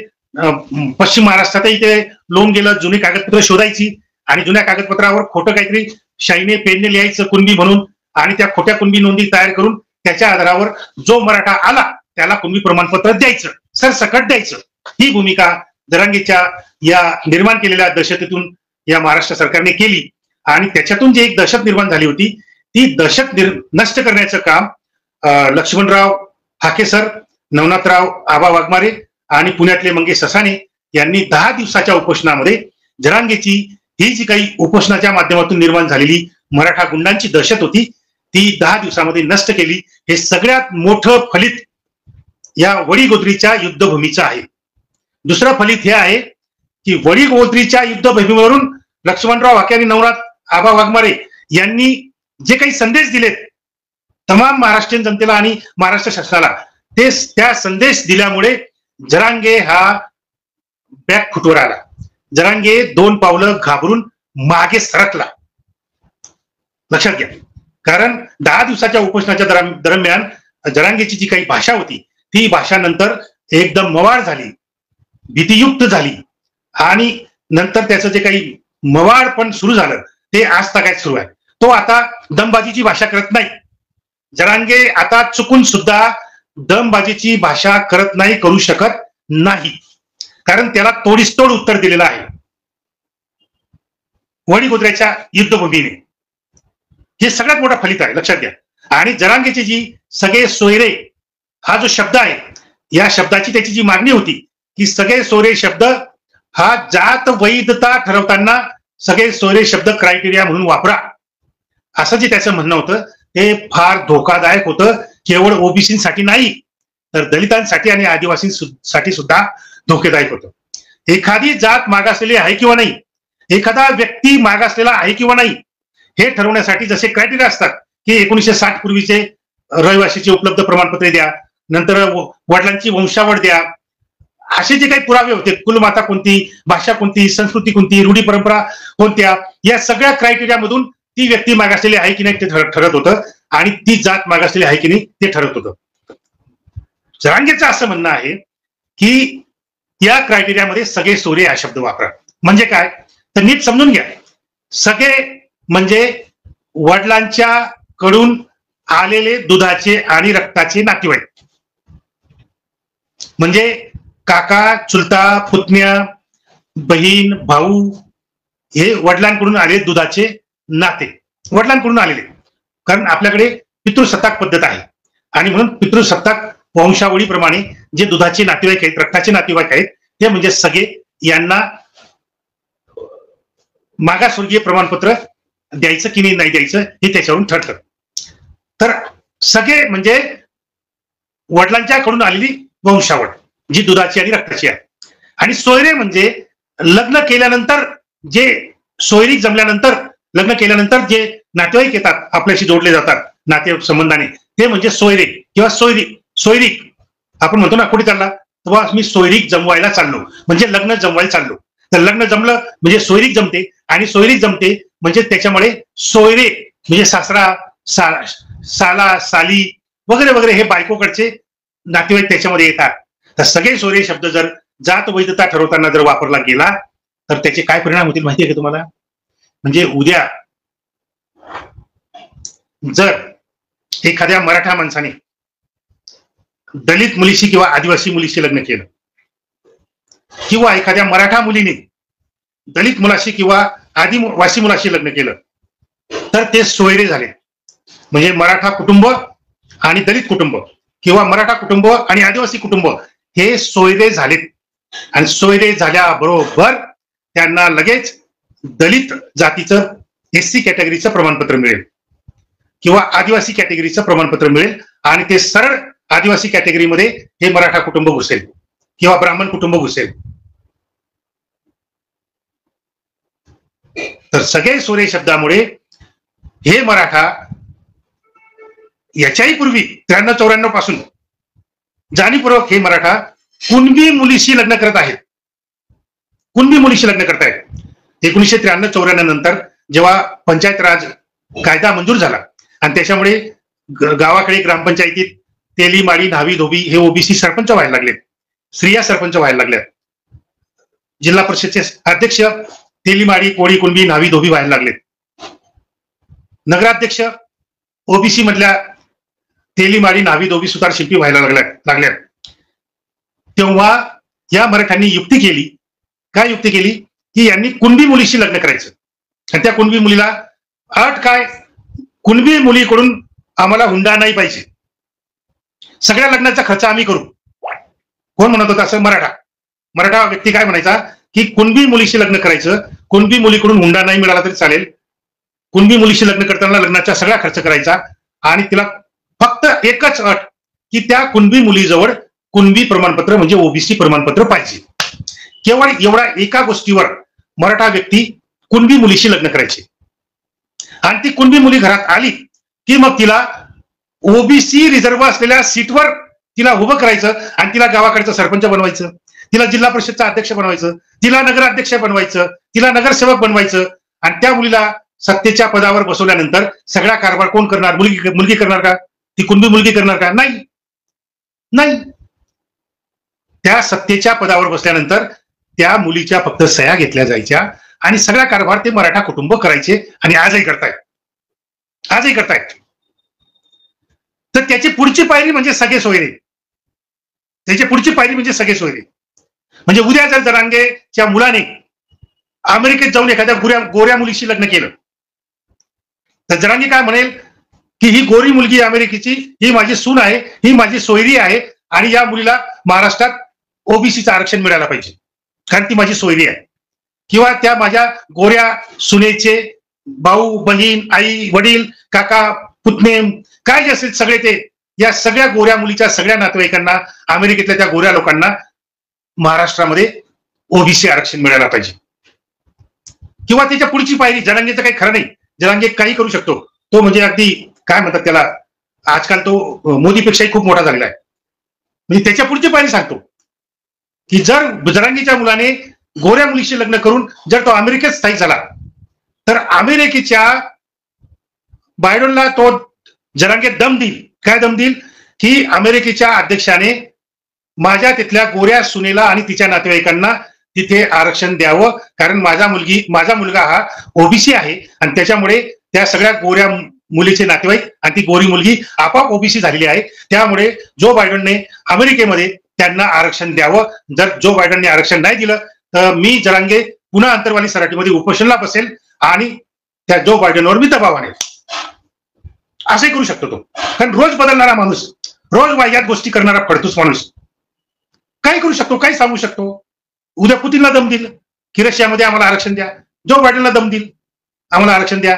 पश्चिम महाराष्ट्रातही ते लोन गेलं, जुनी कागदपत्र शोधायची आणि जुन्या कागदपत्रावर खोटं काहीतरी शाईने पेनने लिहायचं कुणबी म्हणून आणि त्या खोट्या कुणबी नोंदी तयार करून त्याच्या आधारावर जो मराठा आला त्याला कुणबी प्रमाणपत्र द्यायचं, सरसकट द्यायचं. ही भूमिका जरांगेच्या या निर्माण केलेल्या दहशतीतून या महाराष्ट्र सरकारने केली आणि त्याच्यातून जी एक दहशत निर्माण झाली होती ती दहशत नष्ट करण्याचं काम लक्ष्मणराव हाकेसर, नवनाथराव आबा वाघमारे आणि पुण्यातले मंगेश ससाणे यांनी 10 दिवसाच्या उपोषणामध्ये जरांगेची ही जी काही उपोषणाच्या माध्यमातून निर्माण झालेली मराठा गुंडांची दहशत होती ती 10 दिवसामध्ये नष्ट केली. हे सगळ्यात मोठं फलित या वडीगोद्रीच्या युद्धभूमीचं आहे. दुसरं फलित हे आहे की वडीगोद्रीच्या युद्धभूमीवरून लक्ष्मणराव हाके आणि नवनाथ आबा वाघमारे यांनी जे काही संदेश दिलेत तमाम महाराष्ट्रीयन जनतेला आणि महाराष्ट्र शासनाला, ते त्या संदेश दिल्यामुळे जरांगे हा बॅक फुटवर आला. जरांगे 2 पावलं घाबरून मागे सरकला, लक्षात घ्या. कारण 10 दिवसाच्या उपोषणाच्या दरम्यान जरांगेची जी काही भाषा होती ती भाषा नंतर एकदम मवाळ झाली, भीतीयुक्त झाली आणि नंतर त्याचं जे काही मवाळ पण सुरू झालं ते आज तागायत सुरू आहे. तो आता दमबाजीची भाषा करत नाही. जरांगे आता चुकून सुद्धा दमबाजीची भाषा करत नाही, करू शकत नाही, कारण त्याला तोडीसतोड उत्तर दिलेलं आहे वडीगोद्र्याच्या युद्धभूमीने. हे सगळ्यात मोठा फलित आहे, लक्षात घ्या. आणि जरांगेची जी सगळे सोयरे हा जो शब्द आहे, या शब्दाची त्याची जी मागणी होती की सगळे सोयरे शब्द हा जात वैधता ठरवताना सगळे सोयरे शब्द क्रायटेरिया म्हणून वापरा, असं जे त्याचं म्हणणं होतं ते फार धोकादायक होतं. केवळ ओबीसीसाठी नाही तर दलितांसाठी आणि आदिवासींसाठी सुद्धा धोकेदायक होतं. एखादी जात मागासलेली आहे किंवा नाही, एखादा व्यक्ती मागासलेला आहे किंवा नाही हे ठरवण्यासाठी जसे क्रायटेरिया असतात की 1960 पूर्वीचे रहिवासीचे उपलब्ध प्रमाणपत्रे द्या, नंतर वडिलांची वंशावळ द्या, असे जे काही पुरावे होते, कुलमाता कोणती, भाषा कोणती, संस्कृती कोणती, रूढी परंपरा कोणत्या, या सगळ्या क्रायटेरिया मधून ती व्यक्ती मागासलेली आहे की नाही ते ठरत होतं आणि ती जात मागासलेली आहे की नाही ते ठरत होतं. जरांगेचं असं म्हणणं आहे की या क्रायटेरियामध्ये सगळे सोयरे हा शब्द वापरा. म्हणजे काय तर नीट समजून घ्या. सगळे म्हणजे वडिलांच्या कडून आलेले दुधाचे आणि रक्ताचे नातेवाईक, म्हणजे काका, चुलता, पुतण्या, बहीण, भाऊ, हे वडिलांकडून आले दुधाचे नाते, वडिलांकडून आलेले. कारण आपल्याकडे पितृसत्ताक पद्धत आहे आणि म्हणून पितृसत्ताक वंशावळीप्रमाणे जे दुधाचे नातेवाईक आहेत, रक्ताचे नातेवाईक आहेत, ते म्हणजे सगळे यांना मागासवर्गीय प्रमाणपत्र द्यायचं की नाही द्यायचं हे त्याच्यावरून ठरतं. तर सगळे म्हणजे वडिलांच्याकडून आलेली वंशावळ जी दुधाची आणि रक्ताची आहे. आणि सोयरे म्हणजे लग्न केल्यानंतर जे सोयरीक जमल्यानंतर, लग्न केल्यानंतर जे नातेवाईक येतात आपल्याशी जोडले जातात नाते संबंधाने, ते म्हणजे सोयरे किंवा सोयरीक. आपण म्हणतो ना कुठे चालला, तेव्हा मी सोयरीक जमवायला चाललो, म्हणजे लग्न जमवायला चाललो. तर लग्न जमलं म्हणजे सोयरीक जमते, आणि सोयरीक जमते म्हणजे त्याच्यामुळे सोयरे म्हणजे सासरा, साला, साली वगैरे वगैरे हे बायकोकडचे नातेवाईक त्याच्यामध्ये येतात. तर सगळे सोयरे शब्द जर जात वैधता ठरवताना जर वापरला गेला तर त्याचे काय परिणाम होतील माहिती आहे का तुम्हाला? म्हणजे उद्या जर एखाद्या मराठा माणसाने दलित मुलीशी किंवा आदिवासी मुलीशी लग्न केलं, किंवा एखाद्या मराठा मुलीने दलित मुलाशी किंवा आदिवासी मुलाशी लग्न केलं, तर ते सोयरे झाले. म्हणजे मराठा कुटुंब आणि दलित कुटुंब किंवा मराठा कुटुंब आणि आदिवासी कुटुंब हे सोयरे झालेत. आणि सोयरे झाल्याबरोबर त्यांना लगेच दलित जातीचं एससी कॅटेगरीचं प्रमाणपत्र मिळेल किंवा आदिवासी कॅटेगरीचं प्रमाणपत्र मिळेल, आणि ते सरळ आदिवासी कॅटेगरीमध्ये हे मराठा कुटुंब घुसेल किंवा ब्राह्मण कुटुंब घुसेल. तर सगळे सोयरे शब्दामुळे हे मराठा याच्याही पूर्वी 93-94 पासून जाणीवपूर्वक हे मराठा कुणबी मुलीशी लग्न करत आहेत, कुणबी मुलीशी लग्न करत आहेत. 1993-94 नंतर जेव्हा पंचायत राज कायदा मंजूर झाला आणि त्याच्यामुळे गावाकडे ग्रामपंचायतीत तेली, माळी, न्हावी, धोबी हे ओबीसी सरपंच व्हायला लागलेत, स्त्रिया सरपंच व्हायला लागल्यात, जिल्हा परिषदचे अध्यक्ष तेली, माळी, कोळी, कुणबी, न्हावी, धोबी व्हायला लागलेत, नगराध्यक्ष ओबीसी मधल्या तेली, माळी, न्हावी, धोबी, सुतार, शिल्पी व्हायला लागल्यात. तेव्हा या मराठ्यांनी युक्ती केली. काय युक्ती केली की यांनी कुणबी मुलीशी लग्न करायचं, आणि त्या कुणबी मुलीला अट काय, कुणबी मुलीकडून आम्हाला हुंडा नाही पाहिजे, सगळ्या लग्नाचा खर्च आम्ही करू. कोण म्हणत होता असं? मराठा व्यक्ती काय म्हणायचा की कुणबी मुलीशी लग्न करायचं, कुणबी मुलीकडून हुंडा नाही मिळाला तरी चालेल, कुणबी मुलीशी लग्न करताना लग्नाचा सगळा खर्च करायचा, आणि तिला फक्त एकच अट की त्या कुणबी मुलीजवळ कुणबी प्रमाणपत्र म्हणजे ओबीसी प्रमाणपत्र पाहिजे. केवळ एवढा एका गोष्टीवर मराठा व्यक्ती कुणबी मुलीशी लग्न करायचे. आणि ती कुणबी मुली घरात आली की मग तिला ओबीसी रिझर्व्ह असलेल्या सीटवर तिला उभं करायचं आणि तिला गावाकडचं सरपंच बनवायचं, तिला जिल्हा परिषदचा अध्यक्ष बनवायचं, तिला नगराध्यक्ष बनवायचं, तिला नगरसेवक बनवायचं. आणि त्या मुलीला सत्तेच्या पदावर बसवल्यानंतर सगळा कारभार कोण करणार? मुलगी करणार का? ती कुणबी मुलगी करणार का? नाही. त्या सत्तेच्या पदावर बसल्यानंतर त्या मुलीच्या फक्त सह्या घेतल्या जायच्या आणि सगळा कारभार ते मराठा कुटुंब करायचे, आणि आजही करतायत. आजही करतायत. तर त्याची पुढची पायरी म्हणजे सगळे सोयरे. त्याची पुढची पायरी म्हणजे सगळे सोयरे. म्हणजे उद्या जर जरांगेच्या मुलाने अमेरिकेत जाऊन एखाद्या गोऱ्या मुलीशी लग्न केलं तर जरांगे काय म्हणेल की ही गोरी मुलगी अमेरिकेची, ही माझी सून आहे, ही माझी सोयरी आहे आणि या मुलीला महाराष्ट्रात ओबीसीचं आरक्षण मिळायला पाहिजे कारण ती माझी सोयरी आहे. किंवा त्या माझ्या गोऱ्या सुनेचे भाऊ बहीण आई वडील काका पुतणे काय जे असेल सगळे ते या सगळ्या गोऱ्या मुलीच्या सगळ्या नातेवाईकांना अमेरिकेतल्या त्या गोऱ्या लोकांना महाराष्ट्रामध्ये ओबीसी आरक्षण मिळायला पाहिजे. किंवा त्याच्या पुढची पायरी जरांगेचं काही खरं नाही. जरांगे काही करू शकतो. तो म्हणजे अगदी काय म्हणतात त्याला आजकाल तो मोदीपेक्षाही खूप मोठा झालेला आहे. म्हणजे त्याच्या पुढची पायरी सांगतो की जर जरांगेच्या मुलाने गोऱ्या मुलीशी लग्न करून जर तो अमेरिकेत स्थायिक झाला तर अमेरिकेच्या बायडनला तो जरांगे दम देईल. काय दम देईल की अमेरिकेच्या अध्यक्षाने माझ्या तिथल्या गोऱ्या सुनेला आणि तिच्या नातेवाईकांना तिथे आरक्षण द्यावं कारण माझा मुलगा हा ओबीसी आहे आणि त्याच्यामुळे त्या सगळ्या गोऱ्या मुलीचे नातेवाईक आणि ती गोरी मुलगी आपोआप ओबीसी झालेली आहे. त्यामुळे जो बायडनने अमेरिकेमध्ये त्यांना आरक्षण द्यावं. जर जो बायडनने आरक्षण नाही दिलं तर मी जरांगे पुन्हा अंतरवाली सराटीमध्ये उपोषणला बसेल आणि त्या जो बायडनवर मी दबाव आणेल. असंही करू शकतो तो. कारण रोज बदलणारा माणूस, रोज वाह्यात गोष्टी करणारा फडतूस माणूस काही करू शकतो, काही सांगू शकतो. उद्या पुतीनला दम देईल की रशियामध्ये आम्हाला आरक्षण द्या, जो बायडनला दम देईल आम्हाला आरक्षण द्या.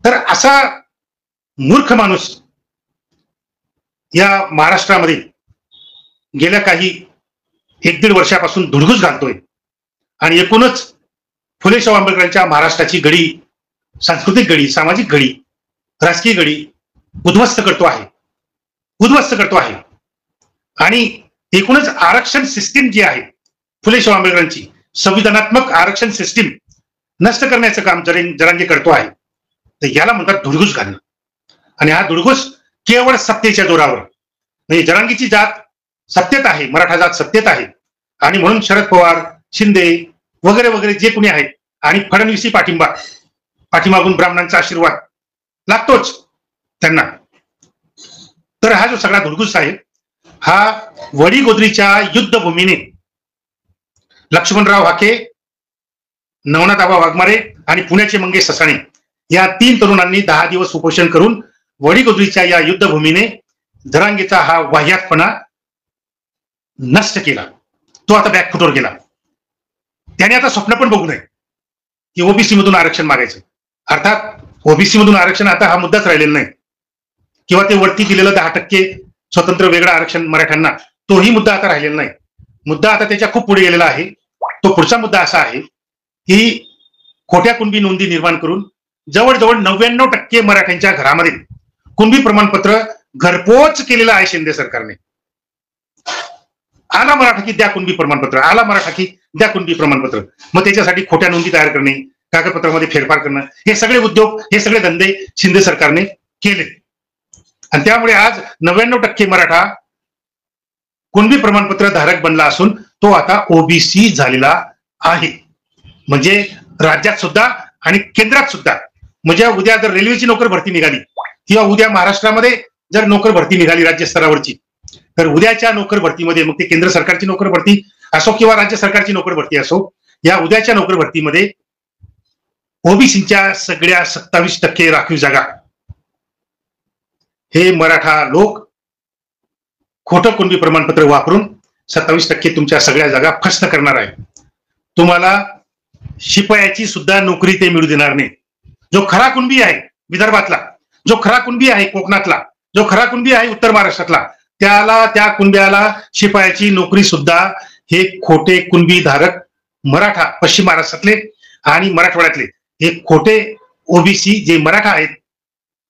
तर असा मूर्ख माणूस या महाराष्ट्रामध्ये गेल्या काही 1-1.5 वर्षापासून धुडगूस घालतोय आणि एकूणच फुले शाहू आंबेडकरांच्या महाराष्ट्राची घडी, सांस्कृतिक घडी, सामाजिक घडी, राजकीय घडी उद्ध्वस्त करतो आहे. आणि एकूणच आरक्षण सिस्टीम जी आहे फुले शाहू आंबेडकरांची संविधानात्मक आरक्षण सिस्टीम नष्ट करण्याचं काम जरांगे करतो आहे. तर याला म्हणतात धुडगूस घालणं. आणि हा धुडगूस केवळ सत्तेच्या जोरावर, म्हणजे जरांगीची जात सत्तेत आहे, मराठा जात सत्तेत आहे आणि म्हणून शरद पवार, शिंदे वगैरे वगैरे जे कोणी आहेत आणि फडणवीसी पाठीमागून ब्राह्मणांचा आशीर्वाद लागतोच त्यांना. तर हा जो सगळा धुडगूस आहे हा वडीगोद्रीच्या युद्धभूमीने लक्ष्मणराव हाके, नवनाथ आबा वाघमारे आणि पुण्याचे मंगेश ससाणे या 3 तरुणांनी 10 दिवस उपोषण करून वडीगोद्रीच्या या युद्धभूमीने जरांगेचा हा वाह्यातपणा नष्ट केला. तो आता बॅकफुटवर गेला. त्याने आता स्वप्न पण बघू नये की ओबीसी मधून आरक्षण मागायचं. अर्थात ओबीसी मधून आरक्षण आता हा मुद्दाच राहिलेला नाही. किंवा ते वरती दिलेलं 10% स्वतंत्र वेगळं आरक्षण मराठ्यांना, तोही मुद्दा आता राहिलेला नाही. मुद्दा आता त्याच्या खूप पुढे गेलेला आहे. तो पुढचा मुद्दा असा आहे की खोट्या कुणबी नोंदी निर्माण करून जवळजवळ 99% मराठ्यांच्या घरामध्ये कुणबी प्रमाणपत्र घरपोच केलेलं आहे शिंदे सरकारने. आला मराठा की द्या कुणबी प्रमाणपत्र, आला मराठा की द्या कुणबी प्रमाणपत्र. मग त्याच्यासाठी खोट्या नोंदी तयार करणे, कागदपत्रामध्ये फेरफार करणं, हे सगळे उद्योग, हे सगळे धंदे शिंदे सरकारने केले. आणि त्यामुळे आज 99% मराठा कुणबी प्रमाणपत्र धारक बनला असून तो आता ओबीसी झालेला आहे. म्हणजे राज्यात सुद्धा आणि केंद्रात सुद्धा. म्हणजे उद्या जर रेल्वेची नोकर भरती निघाली किंवा उद्या महाराष्ट्रामध्ये जर नोकर भरती निघाली राज्य स्तरावरची, तर उद्याच्या नोकर भरतीमध्ये, मग ते केंद्र सरकारची नोकर भरती असो किंवा राज्य सरकारची नोकर भरती असो, या उद्याच्या नोकर भरतीमध्ये ओबीसीच्या सगळ्या 27% राखीव जागा हे मराठा लोक खोटं कुणबी प्रमाणपत्र वापरून 27% तुमच्या सगळ्या जागा फस्त करणार आहे. तुम्हाला शिपायाची सुद्धा नोकरी ते मिळू देणार नाही. जो खरा कुणबी आहे विदर्भातला, जो खरा कुणबी आहे कोकणातला, जो खरा कुणबी आहे उत्तर महाराष्ट्रातला, त्या कुणब्याला शिपायाची नोकरी सुद्धा हे खोटे कुणबी धारक मराठा, पश्चिम महाराष्ट्रातले आणि मराठवाड्यातले हे खोटे ओबीसी जे मराठा आहेत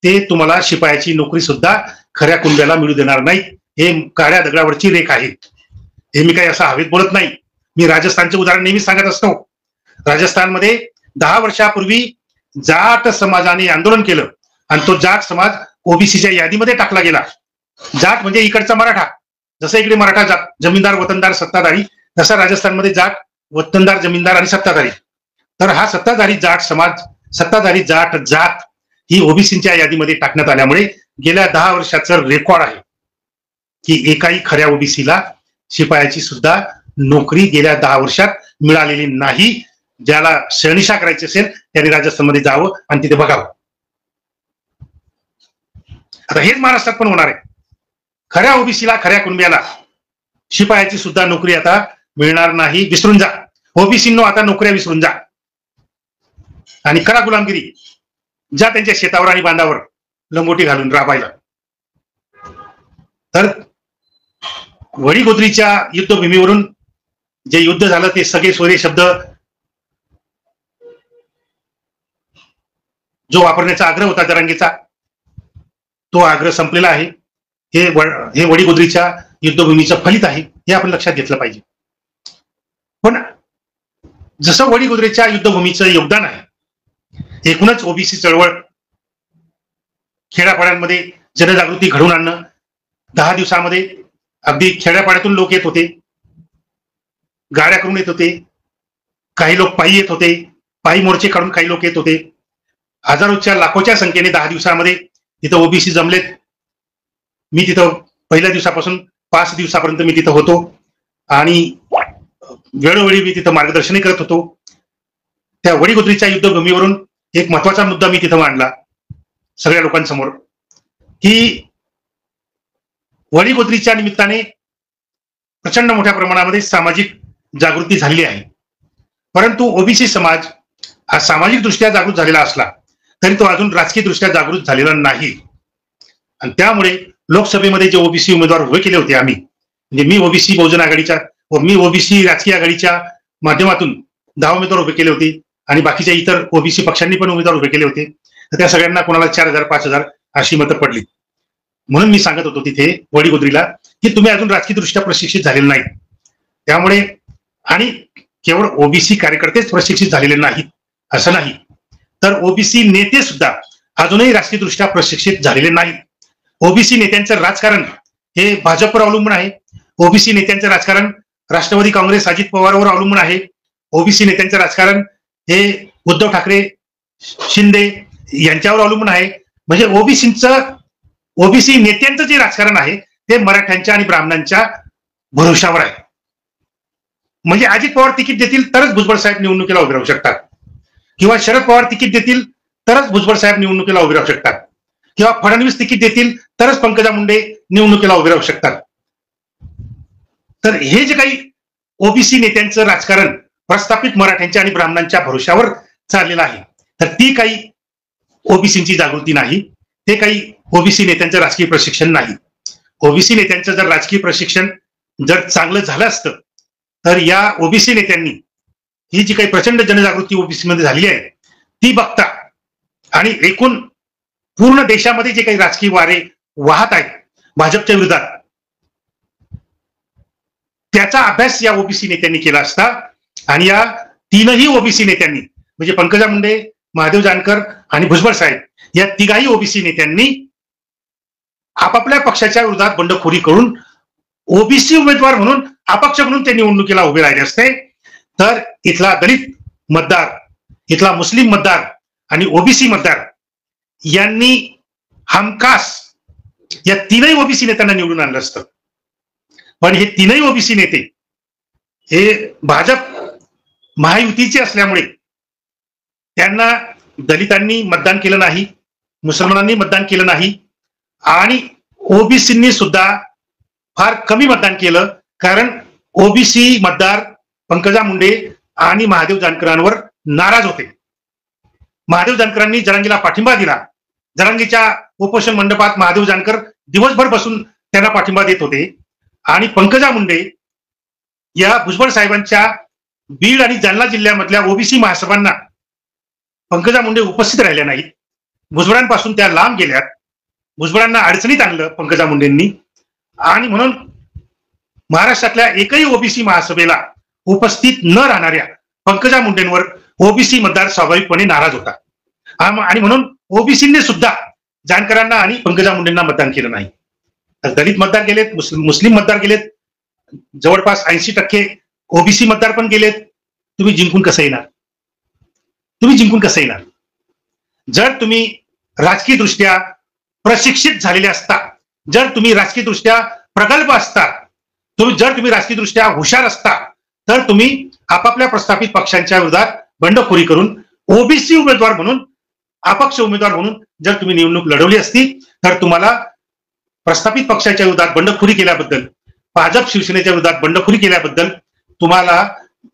ते तुम्हाला शिपायाची नोकरी सुद्धा खऱ्या कुणब्याला मिळू देणार नाही. हे काळ्या दगडावरची रेख आहे. हे मी काही असं हवेत बोलत नाही. मी राजस्थानचे उदाहरण नेहमी सांगत असतो. राजस्थानमध्ये 10 वर्षापूर्वी जाट समाजाने आंदोलन केलं आणि तो जाट समाज ओबीसीच्या यादीमध्ये टाकला गेला. जाट म्हणजे इकडचा मराठा. जसं इकडे मराठा जमीनदार, वतनदार, सत्ताधारी, तसा राजस्थानमध्ये जाट, वतनदार, जमीनदार आणि सत्ताधारी. तर हा सत्ताधारी जाट समाज, सत्ताधारी जाट जात ही ओबीसीच्या यादीमध्ये टाकण्यात आल्यामुळे गेल्या 10 वर्षाचं रेकॉर्ड आहे की एकाही खऱ्या ओबीसीला शिपायाची सुद्धा नोकरी गेल्या 10 वर्षात मिळालेली नाही. ज्याला शहनिशा करायची असेल त्यांनी राजस्थानमध्ये जावं आणि तिथे बघावं. आता हेच महाराष्ट्रात पण होणार आहे. खऱ्या ओबीसीला, खऱ्या कुणब्याला शिपायाची सुद्धा नोकरी आता मिळणार नाही. विसरून जा ओबीसींनो, आता नोकऱ्या विसरून जा आणि करा गुलामगिरी. ज्या त्यांच्या शेतावर आणि बांधावर लंगोटी घालून राबायला. तर वडीगोद्रीच्या युद्धभूमीवरून जे युद्ध झालं ते सगळे सोरे शब्द जो वापरण्याचा आग्रह होता जरांगेचा, तो आग्रह संपलेला आहे. हे वडीगोद्रीच्या युद्धभूमीचं फलित आहे, हे आपण लक्षात घेतलं पाहिजे. पण जसं वडीगोद्रीच्या युद्धभूमीचं योगदान आहे, एकूणच ओबीसी चळवळ खेड्यापाड्यांमध्ये जनजागृती घडवून आणणं. 10 दिवसामध्ये अगदी खेड्यापाड्यातून लोक येत होते, गाड्या करून येत होते, काही लोक पायी येत होते, पायी मोर्चे काढून काही लोक येत होते. हजारोच्या लाखोच्या संख्येने 10 दिवसामध्ये तिथं ओबीसी जमलेत. मी तिथं पहिल्या दिवसापासून 5 दिवसापर्यंत मी तिथं होतो आणि वेळोवेळी मी तिथं मार्गदर्शनही करत होतो. त्या वडीगोद्रीच्या युद्धभूमीवरून एक महत्वाचा मुद्दा मी तिथं मांडला सगळ्या लोकांसमोर की वडीगोद्रीच्या निमित्ताने प्रचंड मोठ्या प्रमाणामध्ये सामाजिक जागृती झालेली आहे. परंतु ओबीसी समाज हा सामाजिक दृष्ट्या जागृत झालेला असला तरी तो अजून राजकीय दृष्ट्या जागृत झालेला नाही. आणि त्यामुळे लोकसभेमध्ये जे ओबीसी उमेदवार उभे केले होते आम्ही, म्हणजे मी ओबीसी बहुजन आघाडीच्या व मी ओबीसी राजकीय आघाडीच्या माध्यमातून 10 उमेदवार उभे केले होते आणि बाकीच्या इतर ओबीसी पक्षांनी पण उमेदवार उभे केले होते. तर त्या सगळ्यांना कोणाला 4,000 5,000 अशी मतं पडली. म्हणून मी सांगत होतो तिथे वडीगोद्रीला की तुम्ही अजून राजकीय दृष्ट्या प्रशिक्षित झालेले नाही. त्यामुळे आणि केवळ ओबीसी कार्यकर्तेच प्रशिक्षित झालेले नाहीत असं नाही, तर ओबीसी नेते सुद्धा अजूनही राजकीय दृष्ट्या प्रशिक्षित झालेले नाहीत. ओबीसी नेत्यांचं राजकारण हे भाजपवर अवलंबून आहे. ओबीसी नेत्यांचं राजकारण राष्ट्रवादी काँग्रेस अजित पवारवर अवलंबून आहे. ओबीसी नेत्यांचं राजकारण हे उद्धव ठाकरे शिंदे यांच्यावर अवलंबून आहे. म्हणजे ओबीसी नेत्यांचं जे राजकारण आहे ते मराठ्यांच्या आणि ब्राह्मणांच्या भरोशावर आहे. म्हणजे अजित पवार तिकीट देतील तरच भुजबळ साहेब निवडणुकीला उभे राहू शकतात, किंवा शरद पवार तिकीट देतील तरच भुजबळ साहेब निवडणुकीला उभे राहू शकतात, किंवा फडणवीस तिकीट देतील तरच पंकजा मुंडे निवडणुकीला उभे राहू शकतात. तर हे जे काही ओबीसी नेत्यांचं राजकारण प्रस्थापित मराठ्यांच्या आणि ब्राह्मणांच्या भरोशावर चाललेलं आहे, तर ती काही ओबीसींची जागृती नाही, ते काही ओबीसी नेत्यांचं राजकीय प्रशिक्षण नाही. ओबीसी नेत्यांचं जर राजकीय प्रशिक्षण जर चांगलं झालं असतं तर या ओबीसी नेत्यांनी ही जी काही प्रचंड जनजागृती ओबीसी मध्ये झालेली आहे ती बघता आणि एकूण पूर्ण देशामध्ये जे काही राजकीय वारे वाहत आहेत भाजपच्या विरोधात, त्याचा अभ्यास या ओबीसी नेत्यांनी केला असता आणि या तीनही ओबीसी नेत्यांनी म्हणजे पंकजा मुंडे, महादेव जानकर आणि भुजबळ साहेब या तिघाही ओबीसी नेत्यांनी आपापल्या पक्षाच्या विरोधात बंडखोरी करून ओबीसी उमेदवार म्हणून अपक्ष म्हणून ते निवडणुकीला उभे राहिले असते तर इथला दलित मतदार, इथला मुस्लिम मतदार आणि ओबीसी मतदार यांनी हमखास या तीनही ओबीसी नेत्यांना निवडून आणलं असतं. पण हे तीनही ओबीसी नेते हे भाजप महायुतीचे असल्यामुळे त्यांना दलितांनी मतदान केलं नाही, मुसलमानांनी मतदान केलं नाही आणि ओबीसींनी सुद्धा फार कमी मतदान केलं, कारण ओबीसी मतदार पंकजा मुंडे आणि महादेव जानकरांवर नाराज होते. महादेव जानकरांनी जरांगीला पाठिंबा दिला. जरांगीच्या उपोषण मंडपात महादेव जानकर दिवसभर बसून त्यांना पाठिंबा देत होते आणि पंकजा मुंडे या भुजबळ साहेबांच्या बीड आणि जालना जिल्ह्यामधल्या ओबीसी महासभांना पंकजा मुंडे उपस्थित राहिल्या नाहीत. भुजबळांपासून त्या लांब गेल्यात. भुजबळांना अडचणीत आणलं पंकजा मुंडेंनी आणि म्हणून महाराष्ट्रातल्या एकही ओबीसी महासभेला उपस्थित न राहणाऱ्या पंकजा मुंडेंवर ओबीसी मतदार स्वाभाविकपणे नाराज होता आणि म्हणून ओबीसींनी सुद्धा जानकरांना आणि पंकजा मुंडेंना मतदान केलं नाही. तर दलित मतदार गेलेत, मुस्लिम मतदार गेलेत, जवळपास 80% ओबीसी मतदार पण गेलेत. तुम्ही जिंकून कसं येणार? तुम्ही जिंकून कसं येणार? जर तुम्ही राजकीय दृष्ट्या प्रशिक्षित झालेले असता, जर तुम्ही राजकीय दृष्ट्या प्रगल्भ असता, जर तुम्ही राजकीय दृष्ट्या हुशार असता, तर तुम्ही आपापल्या प्रस्थापित पक्षांच्या विरोधात बंडखोरी करून ओबीसी उमेदवार म्हणून, अपक्ष उमेदवार म्हणून जर तुम्ही निवडणूक लढवली असती, तर तुम्हाला प्रस्थापित पक्षाच्या विरोधात बंडखोरी केल्याबद्दल, भाजप शिवसेनेच्या विरोधात बंडखोरी केल्याबद्दल तुम्हाला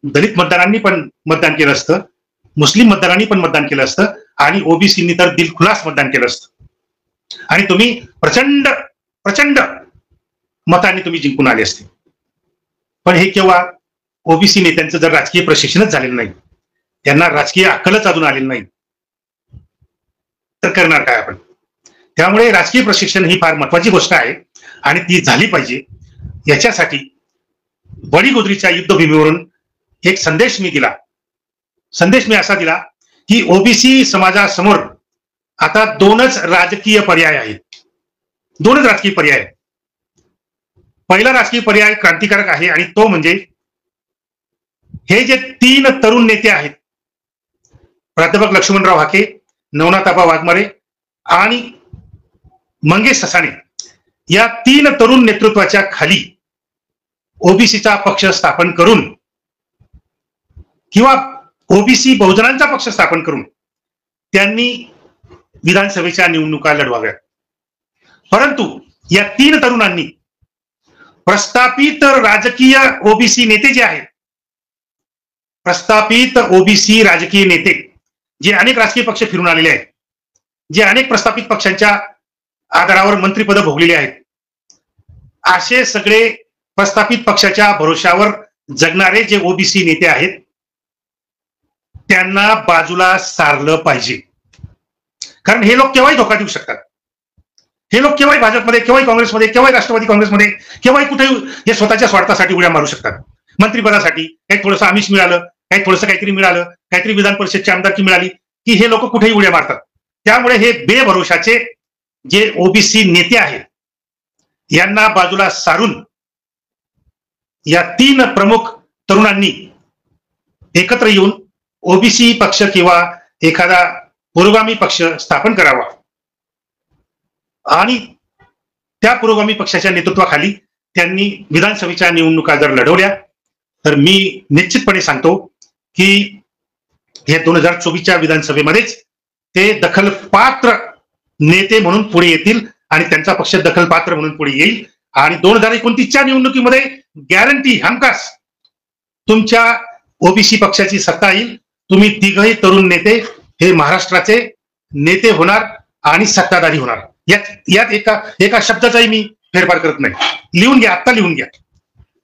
दलित मतदारांनी पण मतदान केलं असतं, मुस्लिम मतदारांनी पण मतदान केलं असतं आणि ओबीसींनी तर दिलखुलास मतदान केलं असतं आणि तुम्ही प्रचंड प्रचंड मतांनी तुम्ही जिंकून आले असते. पण हे केव्हा? ओबीसी नेत्यांचं जर राजकीय प्रशिक्षणच झालेलं नाही, त्यांना राजकीय अक्कलच अजून आलेली नाही, तर करणार काय आपण? त्यामुळे राजकीय प्रशिक्षण ही फार महत्वाची गोष्ट आहे आणि ती झाली पाहिजे. याच्यासाठी वडीगोद्रीच्या युद्धभूमीवरून एक संदेश मी दिला. संदेश मी असा दिला की ओबीसी समाजासमोर आता दोनच राजकीय पर्याय आहेत. दोनच राजकीय पर्याय. पहिला राजकीय पर्याय क्रांतिकारक आहे आणि तो म्हणजे हे जे 3 तरुण नेते आहेत, प्राध्यापक लक्ष्मणराव हाके, नवनाथाबा वाघमारे आणि मंगेश ससाणे, या 3 तरुण नेतृत्वाच्या खाली ओबीसीचा पक्ष स्थापन करून किंवा ओबीसी बहुजनांचा पक्ष स्थापन करून त्यांनी विधानसभेच्या निवडणुका लढवाव्यात. परंतु या 3 तरुणांनी प्रस्थापित राजकीय ओबीसी नेते जे आहेत, प्रस्थापित ओबीसी राजकीय नेते जे अनेक राजकीय पक्ष फिरून आलेले आहेत, जे अनेक प्रस्थापित पक्षांच्या आधारावर मंत्रिपद भोगलेले आहेत, असे सगळे प्रस्थापित पक्षाच्या भरोशावर जगणारे जे ओबीसी नेते आहेत, त्यांना बाजूला सारलं पाहिजे. कारण हे लोक केव्हाही धोका देऊ शकतात. हे लोक केव्हाही भाजपमध्ये, केव्हाही काँग्रेसमध्ये, केव्हाही राष्ट्रवादी काँग्रेसमध्ये, केव्हाही कुठेही हे स्वतःच्या स्वार्थासाठी उड्या मारू शकतात. मंत्रिपदासाठी काही थोडंसं आमिष मिळालं, काही थोडंसं काहीतरी मिळालं, काहीतरी विधान परिषदची आमदारकी मिळाली की हे लोक कुठेही उड्या मारतात. त्यामुळे हे बेभरोशाचे जे ओबीसी नेते आहेत, यांना बाजूला सारून या 3 प्रमुख तरुणांनी एकत्र येऊन ओबीसी पक्ष किंवा एखादा पुरोगामी पक्ष स्थापन करावा आणि त्या पुरोगामी पक्षाच्या नेतृत्वाखाली त्यांनी विधानसभेच्या निवडणुका जर लढवल्या तर मी निश्चितपणे सांगतो की हे 2024च्या विधानसभेमध्येच ते दखलपात्र नेते म्हणून पुढे येतील आणि त्यांचा पक्ष दखलपात्र म्हणून पुढे येईल आणि 2029च्या निवडणुकीमध्ये गॅरंटी, हमखास तुमच्या ओबीसी पक्षाची सत्ता येईल. तुम्ही 3ही तरुण नेते हे महाराष्ट्राचे नेते होणार आणि सत्ताधारी होणार. यात एका शब्दाचाही मी फेरफार करत नाही. लिहून घ्या, आत्ता लिहून घ्या.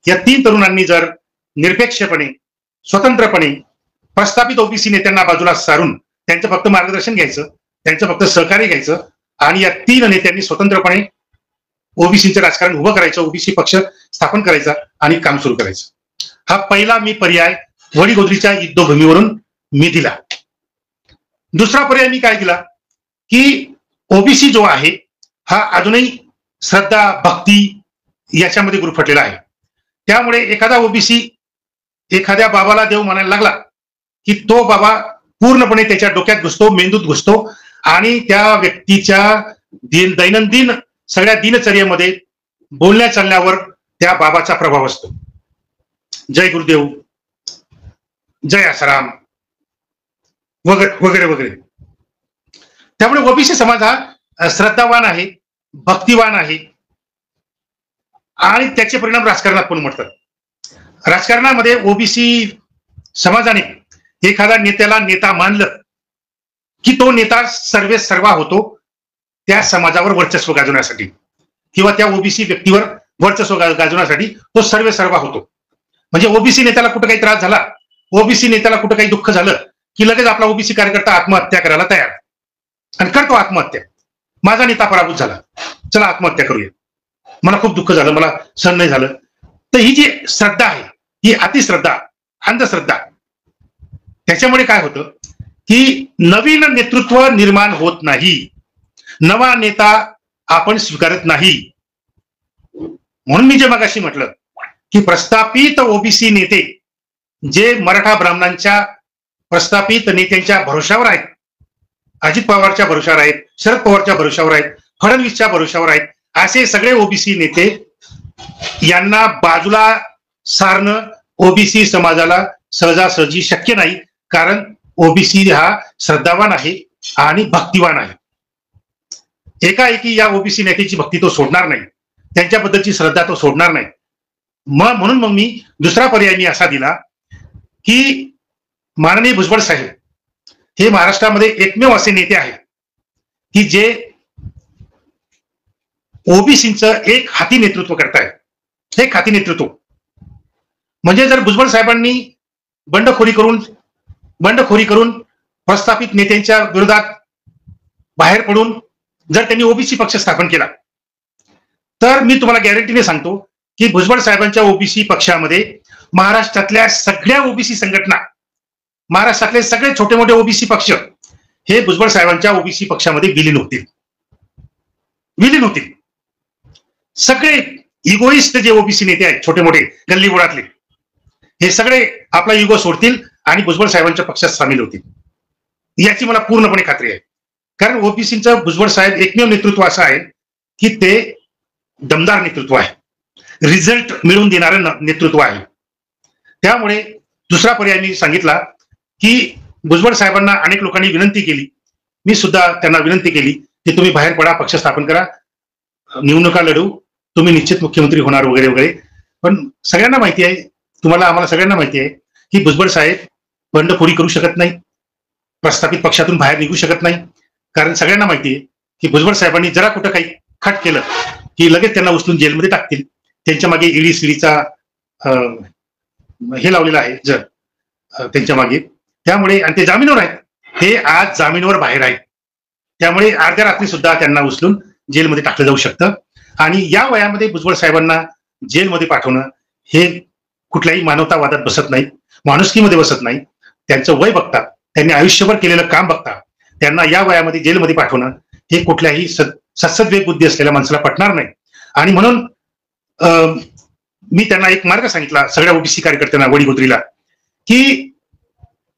या 3 तरुणांनी जर निरपेक्षपणे, स्वतंत्रपणे प्रस्थापित ओबीसी नेत्यांना बाजूला सारून त्यांचं फक्त मार्गदर्शन घ्यायचं, त्यांचं फक्त सहकार्य घ्यायचं आणि या 3 नेत्यांनी स्वतंत्रपणे ओबीसीचं राजकारण उभं करायचं, ओबीसी पक्ष स्थापन करायचा आणि काम सुरू करायचं. हा पहिला मी पर्याय वडीगोद्रीच्या युद्धभूमीवरून मी दिला. दुसरा पर्याय मी काय दिला की ओबीसी जो आहे हा अजूनही श्रद्धा, भक्ती याच्यामध्ये गुरफटलेला आहे. त्यामुळे एखादा ओबीसी एखाद्या बाबाला देव म्हणायला लागला की तो बाबा पूर्णपणे त्याच्या डोक्यात घुसतो, मेंदूत घुसतो आणि त्या व्यक्तीच्या दैनंदिन सगळ्या दिनचर्येमध्ये, बोलण्या चालण्यावर त्या बाबाचा प्रभाव असतो. जय गुरुदेव, जय आसाराम वगैरे वगैरे वगैरे. त्यामुळे ओबीसी समाज हा श्रद्धावान आहे, भक्तिवान आहे आणि त्याचे परिणाम राजकारणात पण उमटतात. राजकारणामध्ये ओबीसी समाजाने एखादा नेत्याला नेता मानलं की तो नेता सर्वे सर्वा होतो त्या समाजावर वर्चस्व गाजवण्यासाठी किंवा त्या ओबीसी व्यक्तीवर वर्चस्व गाजवण्यासाठी तो सर्वे सर्वा होतो. म्हणजे ओबीसी नेत्याला कुठं काही त्रास झाला, ओबीसी नेत्याला कुठं काही दुःख झालं की लगेच आपला ओबीसी कार्यकर्ता आत्महत्या करायला तयार आणि करतो आत्महत्या. माझा नेता पराभूत झाला, चला आत्महत्या करूया, मला खूप दुःख झालं, मला सहन नाही झालं. तर ही जी श्रद्धा आहे, ही अतिश्रद्धा, अंधश्रद्धा, त्याच्यामुळे काय होतं की नवीन नेतृत्व निर्माण होत नाही, नवा नेता आपण स्वीकारत नाही. म्हणून मी जे मगाशी म्हटलं की प्रस्थापित ओबीसी नेते जे मराठा ब्राह्मणांच्या प्रस्थापित नेत्यांच्या भरोशावर आहेत, अजित पवारच्या भरोशावर आहेत, शरद पवारच्या भरोशावर आहेत, फडणवीसच्या भरोशावर आहेत, असे सगळे ओबीसी नेते यांना बाजूला सारणं ओबीसी समाजाला सहजासहजी शक्य नाही. कारण ओबीसी हा श्रद्धावान आहे आणि भक्तिवान आहे. एकाएकी या ओबीसी नेत्याची भक्ती तो सोडणार नाही, त्यांच्याबद्दलची श्रद्धा तो सोडणार नाही. म्हणून मग मी दुसरा पर्याय मी असा दिला की माननीय भुजबळ साहेब हे महाराष्ट्रामध्ये एकमेव असे नेते आहेत की जे ओबीसीचं एक हाती नेतृत्व करतायत. एक हाती नेतृत्व म्हणजे जर भुजबळ साहेबांनी बंडखोरी करून प्रस्थापित नेत्यांच्या विरोधात बाहेर पडून जर त्यांनी ओबीसी पक्ष स्थापन केला तर मी तुम्हाला गॅरंटीने सांगतो की भुजबळ साहेबांच्या ओबीसी पक्षामध्ये महाराष्ट्रातल्या सगळ्या ओबीसी संघटना, महाराष्ट्रातले सगळे छोटे मोठे ओबीसी पक्ष हे भुजबळ साहेबांच्या ओबीसी पक्षामध्ये विलीन होतील. सगळे इगोइस्ट जे ओबीसी नेते आहेत छोटे मोठे गल्लीबोळातले हे सगळे आपला इगो सोडतील आणि भुजबळ साहेबांच्या पक्षात सामील होतील, याची मला पूर्णपणे खात्री आहे. कारण ओबीसीचं भुजबळ साहेब एकमेव नेतृत्व असं आहे की ते दमदार नेतृत्व आहे, रिझल्ट मिळवून देणारं नेतृत्व आहे. त्यामुळे दुसरा पर्याय मी सांगितला की भुजबळ साहेबांना अनेक लोकांनी विनंती केली, मी सुद्धा त्यांना विनंती केली की तुम्ही बाहेर पडा, पक्ष स्थापन करा, निवडणुका लढू, तुम्ही निश्चित मुख्यमंत्री होणार वगैरे वगैरे. पण सगळ्यांना माहिती आहे, तुम्हाला आम्हाला सगळ्यांना माहिती आहे की भुजबळ साहेब बंडखोरी करू शकत नाही, प्रस्थापित पक्षातून बाहेर निघू शकत नाही. कारण सगळ्यांना माहिती आहे की भुजबळ साहेबांनी जरा कुठं काही खट केलं की लगेच त्यांना उचलून जेलमध्ये टाकतील. त्यांच्या मागे ईडी सीडीचा हे लावलेला आहे जर त्यांच्या मागे. त्यामुळे आणि ते जामीनवर आहेत, हे आज जामीनवर बाहेर आहेत. त्यामुळे अर्ध्या रात्री सुद्धा त्यांना उचलून जेलमध्ये टाकलं जाऊ शकतं. आणि या वयामध्ये भुजबळ साहेबांना जेलमध्ये पाठवणं हे कुठल्याही मानवतावादात बसत नाही, माणुसकीमध्ये बसत नाही. त्यांचं वय बघता, त्यांनी आयुष्यभर केलेलं काम बघता त्यांना या वयामध्ये जेलमध्ये पाठवणं हे कुठल्याही सत्सद्विवेक बुद्धी असलेल्या माणसाला पटणार नाही. आणि म्हणून मी त्यांना एक मार्ग सांगितला सगळ्या ओबीसी कार्यकर्त्यांना वडीगोद्रीला की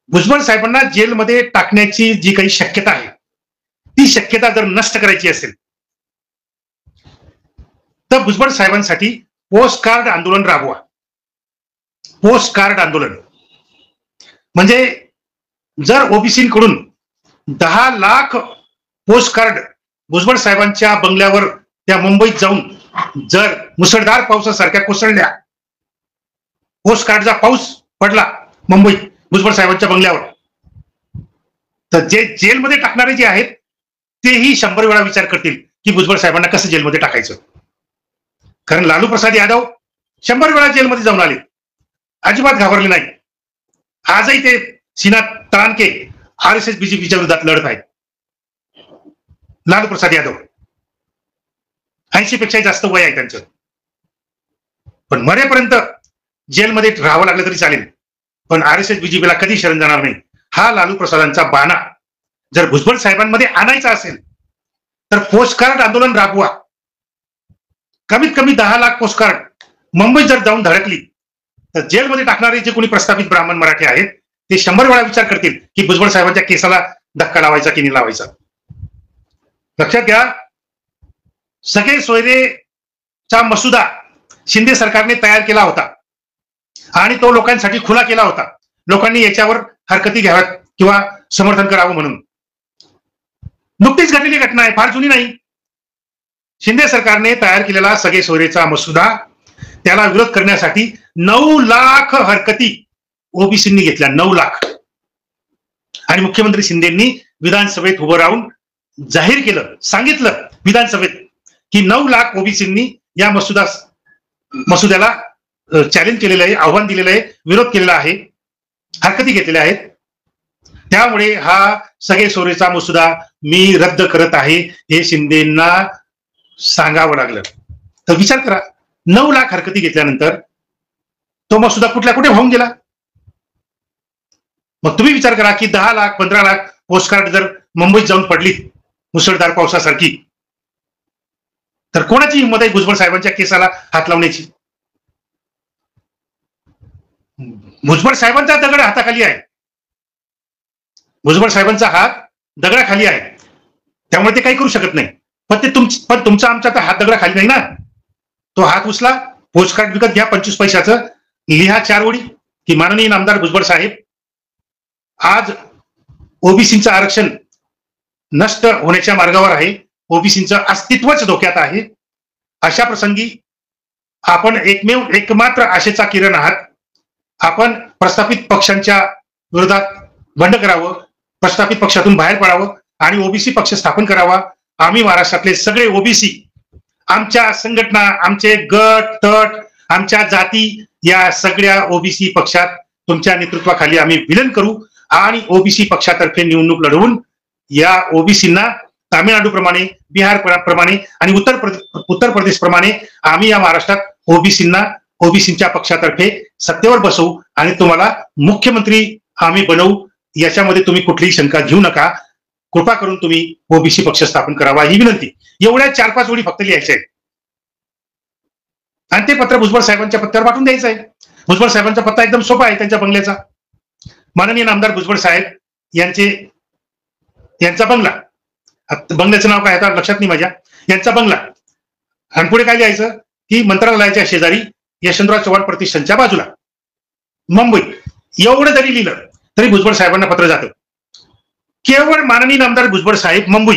भुजबळ साहेबांना जेलमध्ये टाकण्याची जी काही शक्यता आहे ती शक्यता जर नष्ट करायची असेल तर भुजबळ साहेबांसाठी पोस्ट कार्ड आंदोलन राबवा. पोस्ट कार्ड आंदोलन म्हणजे जर ओबीसीकडून 10 लाख पोस्ट कार्ड भुजबळ साहेबांच्या बंगल्यावर त्या मुंबईत जाऊन जर मुसळधार पावसासारख्या कोसळल्या, पोस्ट कार्डचा पाऊस पडला मुंबईत भुजबळ साहेबांच्या बंगल्यावर, तर जे जेलमध्ये टाकणारे जे आहेत तेही 100 वेळा विचार करतील की भुजबळ साहेबांना कसं जेलमध्ये टाकायचं. कारण लालू प्रसाद यादव 100 वेळा जेलमध्ये जाऊन आले, अजिबात घाबरले नाही. आजही ते सीनात ताणके आरएसएस बीजेपीच्या विरोधात लढत आहेत. लालू प्रसाद यादव 80 पेक्षा जास्त वय आहे त्यांचं, पण मरेपर्यंत जेलमध्ये राहावं लागलं तरी चालेल, पण आरएसएस बीजेपीला कधी शरण जाणार नाही. हा लालू प्रसादांचा बाणा जर भुजबळ साहेबांमध्ये आणायचा असेल तर पोस्ट कार्ड आंदोलन राबवा. कमीत कमी 10 लाख पोस्ट कार्ड मुंबईत जर जाऊन धडकली तर जेलमध्ये टाकणारे जे कोणी प्रस्थापित ब्राह्मण मराठी आहेत ते 100 वेळा विचार करतील की भुजबळ साहेबांच्या केसाला धक्का लावायचा की नाही लावायचा. लक्षात घ्या, सगळे सोयरेचा मसुदा शिंदे सरकारने तयार केला होता आणि तो लोकांसाठी खुला केला होता. लोकांनी याच्यावर हरकती घ्याव्यात किंवा समर्थन करावं म्हणून. नुकतीच घडलेली घटना आहे, फार जुनी नाही. शिंदे सरकारने तयार केलेला सगळे सोयरेचा मसुदा, त्याला विरोध करण्यासाठी 9 लाख हरकती ओबीसींनी घेतल्या, 9 लाख. आणि मुख्यमंत्री शिंदेंनी विधानसभेत उभं राहून जाहीर केलं, सांगितलं विधानसभेत की 9 लाख ओबीसींनी या मसुद्याला चॅलेंज केलेलं आहे, आव्हान दिलेलं आहे, विरोध केलेला आहे, हरकती घेतलेल्या आहेत. त्यामुळे हा सगळे सोयरेचा मसुदा मी रद्द करत आहे हे शिंदेंना सांगावं लागलं. तर विचार करा, 9 लाख हरकती घेतल्यानंतर तो मसुदा कुठल्या कुठे होऊन गेला. मग तुम्ही विचार करा की 10 लाख 15 लाख पोस्टकार्ड जर मुंबईत जाऊन पडली मुसळधार पावसासारखी, तर कोणाची हिंमत आहे भुजबळ साहेबांच्या केसाला हात लावण्याची. भुजबळ साहेबांचा दगड हाताखाली आहे. भुजबळ साहेबांचा हात दगडाखाली आहे, त्यामुळे ते काही करू शकत नाही. पण तुमचा आमचा तर हात दगडाखाली नाही ना. तो हात उचला, पोस्टकार्ड विकत घ्या 25 पैशाचं, लिहा 4 ओळी की माननीय नामदार भुजबळ साहेब, आज ओबीसीचं आरक्षण नष्ट होण्याच्या मार्गावर आहे, ओबीसीचं अस्तित्वच धोक्यात आहे. अशा प्रसंगी आपण एकमात्र आशेचा किरण आहात. आपण प्रस्थापित पक्षांच्या विरोधात बंड करावं, प्रस्थापित पक्षातून बाहेर पडावं आणि ओबीसी पक्ष स्थापन करावा. आम्ही महाराष्ट्रातले सगळे ओबीसी, आमच्या संघटना, आमचे गट तट, आमच्या जाती, या सगळ्या ओबीसी पक्षात तुमच्या नेतृत्वाखाली आम्ही विलीन करू आणि ओबीसी पक्षातर्फे निवडणूक लढवून या ओबीसींना तामिळनाडू प्रमाणे, बिहार प्रमाणे आणि उत्तर प्रदेश प्रमाणे आम्ही या महाराष्ट्रात ओबीसींच्या पक्षातर्फे सत्तेवर बसवू आणि तुम्हाला मुख्यमंत्री आम्ही बनवू. याच्यामध्ये तुम्ही कुठलीही शंका घेऊ नका. कृपा करून तुम्ही ओबीसी पक्ष स्थापन करावा ही विनंती. एवढ्या 4-5 ओळी फक्त लिहायच्या आहेत आणि ते पत्र भुजबळ साहेबांच्या पत्त्यावर पाठवून द्यायचं आहे. भुजबळ साहेबांचा पत्ता एकदम सोपा आहे, त्यांच्या बंगल्याचा. माननीय नामदार भुजबळ साहेब यांचा बंगला, बंगल्याचं नाव काय आता लक्षात नाही माझ्या, यांचा बंगला. आणि पुढे काय लिहायचं की मंत्रालयाच्या शेजारी यशवंतराव चव्हाण प्रतिष्ठानच्या बाजूला मुंबई. एवढं जरी लिहिलं तरी भुजबळ साहेबांना पत्र जातं. केवळ माननीय नामदार भुजबळ साहेब मुंबई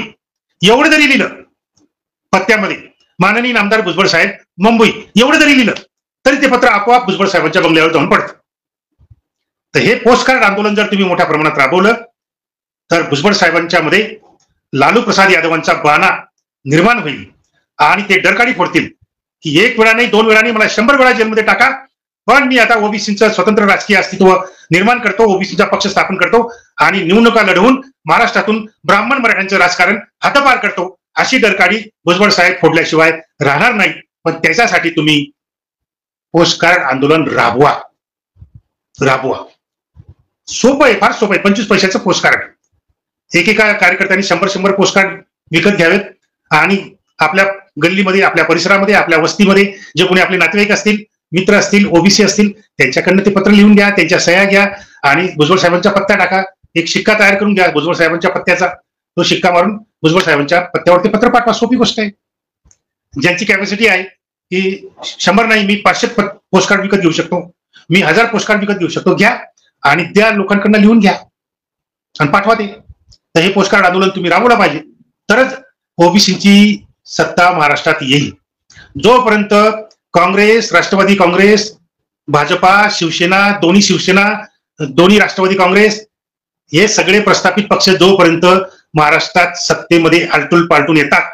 एवढं जरी लिहिलं पत्त्यामध्ये, माननीय नामदार भुजबळ साहेब मुंबई एवढं जरी लिहिलं तरी ते पत्र आपोआप भुजबळ साहेबांच्या बंगल्यावर जाऊन पडतं. तर हे पोस्टकार्ड आंदोलन जर तुम्ही मोठ्या प्रमाणात राबवलं तर भुजबळ साहेबांच्या मध्ये लालू प्रसाद यादवांचा बाणा निर्माण होईल आणि ते डरकाळी फोडतील की 1 वेळा नाही, 2 वेळा नाही, मला 100 वेळा जेलमध्ये टाका, पण मी आता ओबीसीचं स्वतंत्र राजकीय अस्तित्व निर्माण करतो, ओबीसीचा पक्ष स्थापन करतो आणि निवडणुका लढवून महाराष्ट्रातून ब्राह्मण मराठ्यांचं राजकारण हातापार करतो. अशी डरकाळी भुजबळ साहेब फोडल्याशिवाय राहणार नाही. पण त्याच्यासाठी तुम्ही पोस्टकार्ड आंदोलन राबवा. सोपं आहे, फार सोपं आहे. 25 पैशाचं पोस्टकार्ड. एकेका कार्यकर्त्यांनी 100 पोस्टकार्ड विकत घ्यावेत आणि आपल्या गल्लीमध्ये, आपल्या परिसरामध्ये, आपल्या वस्तीमध्ये जे कोणी आपले नातेवाईक असतील, मित्र असतील, ओबीसी असतील, त्यांच्याकडनं ते पत्र लिहून घ्या, त्यांच्या सह्या घ्या आणि भुजबळ साहेबांचा पत्ता टाका. एक शिक्का तयार करून घ्या भुजबळ साहेबांच्या पत्त्याचा. तो शिक्का मारून भुजबळ साहेबांच्या पत्त्यावर ते पत्र पाठवा. सोपी गोष्ट आहे. ज्यांची कॅपॅसिटी आहे की 100 नाही, मी 500 पोस्टकार्ड विकत घेऊ शकतो, मी 1000 पोस्टकार्ड विकत घेऊ शकतो, घ्या आणि त्या लोकांकडनं लिहून घ्या आणि पाठवा ते. तर हे पोस्टकार्ड आंदोलन तुम्ही राबवलं पाहिजे, तरच ओबीसीची सत्ता महाराष्ट्रात येईल. जोपर्यंत काँग्रेस, राष्ट्रवादी काँग्रेस, भाजपा, शिवसेना, दोन्ही राष्ट्रवादी काँग्रेस, हे सगळे प्रस्थापित पक्ष जोपर्यंत महाराष्ट्रात सत्तेमध्ये आलटून पालटून येतात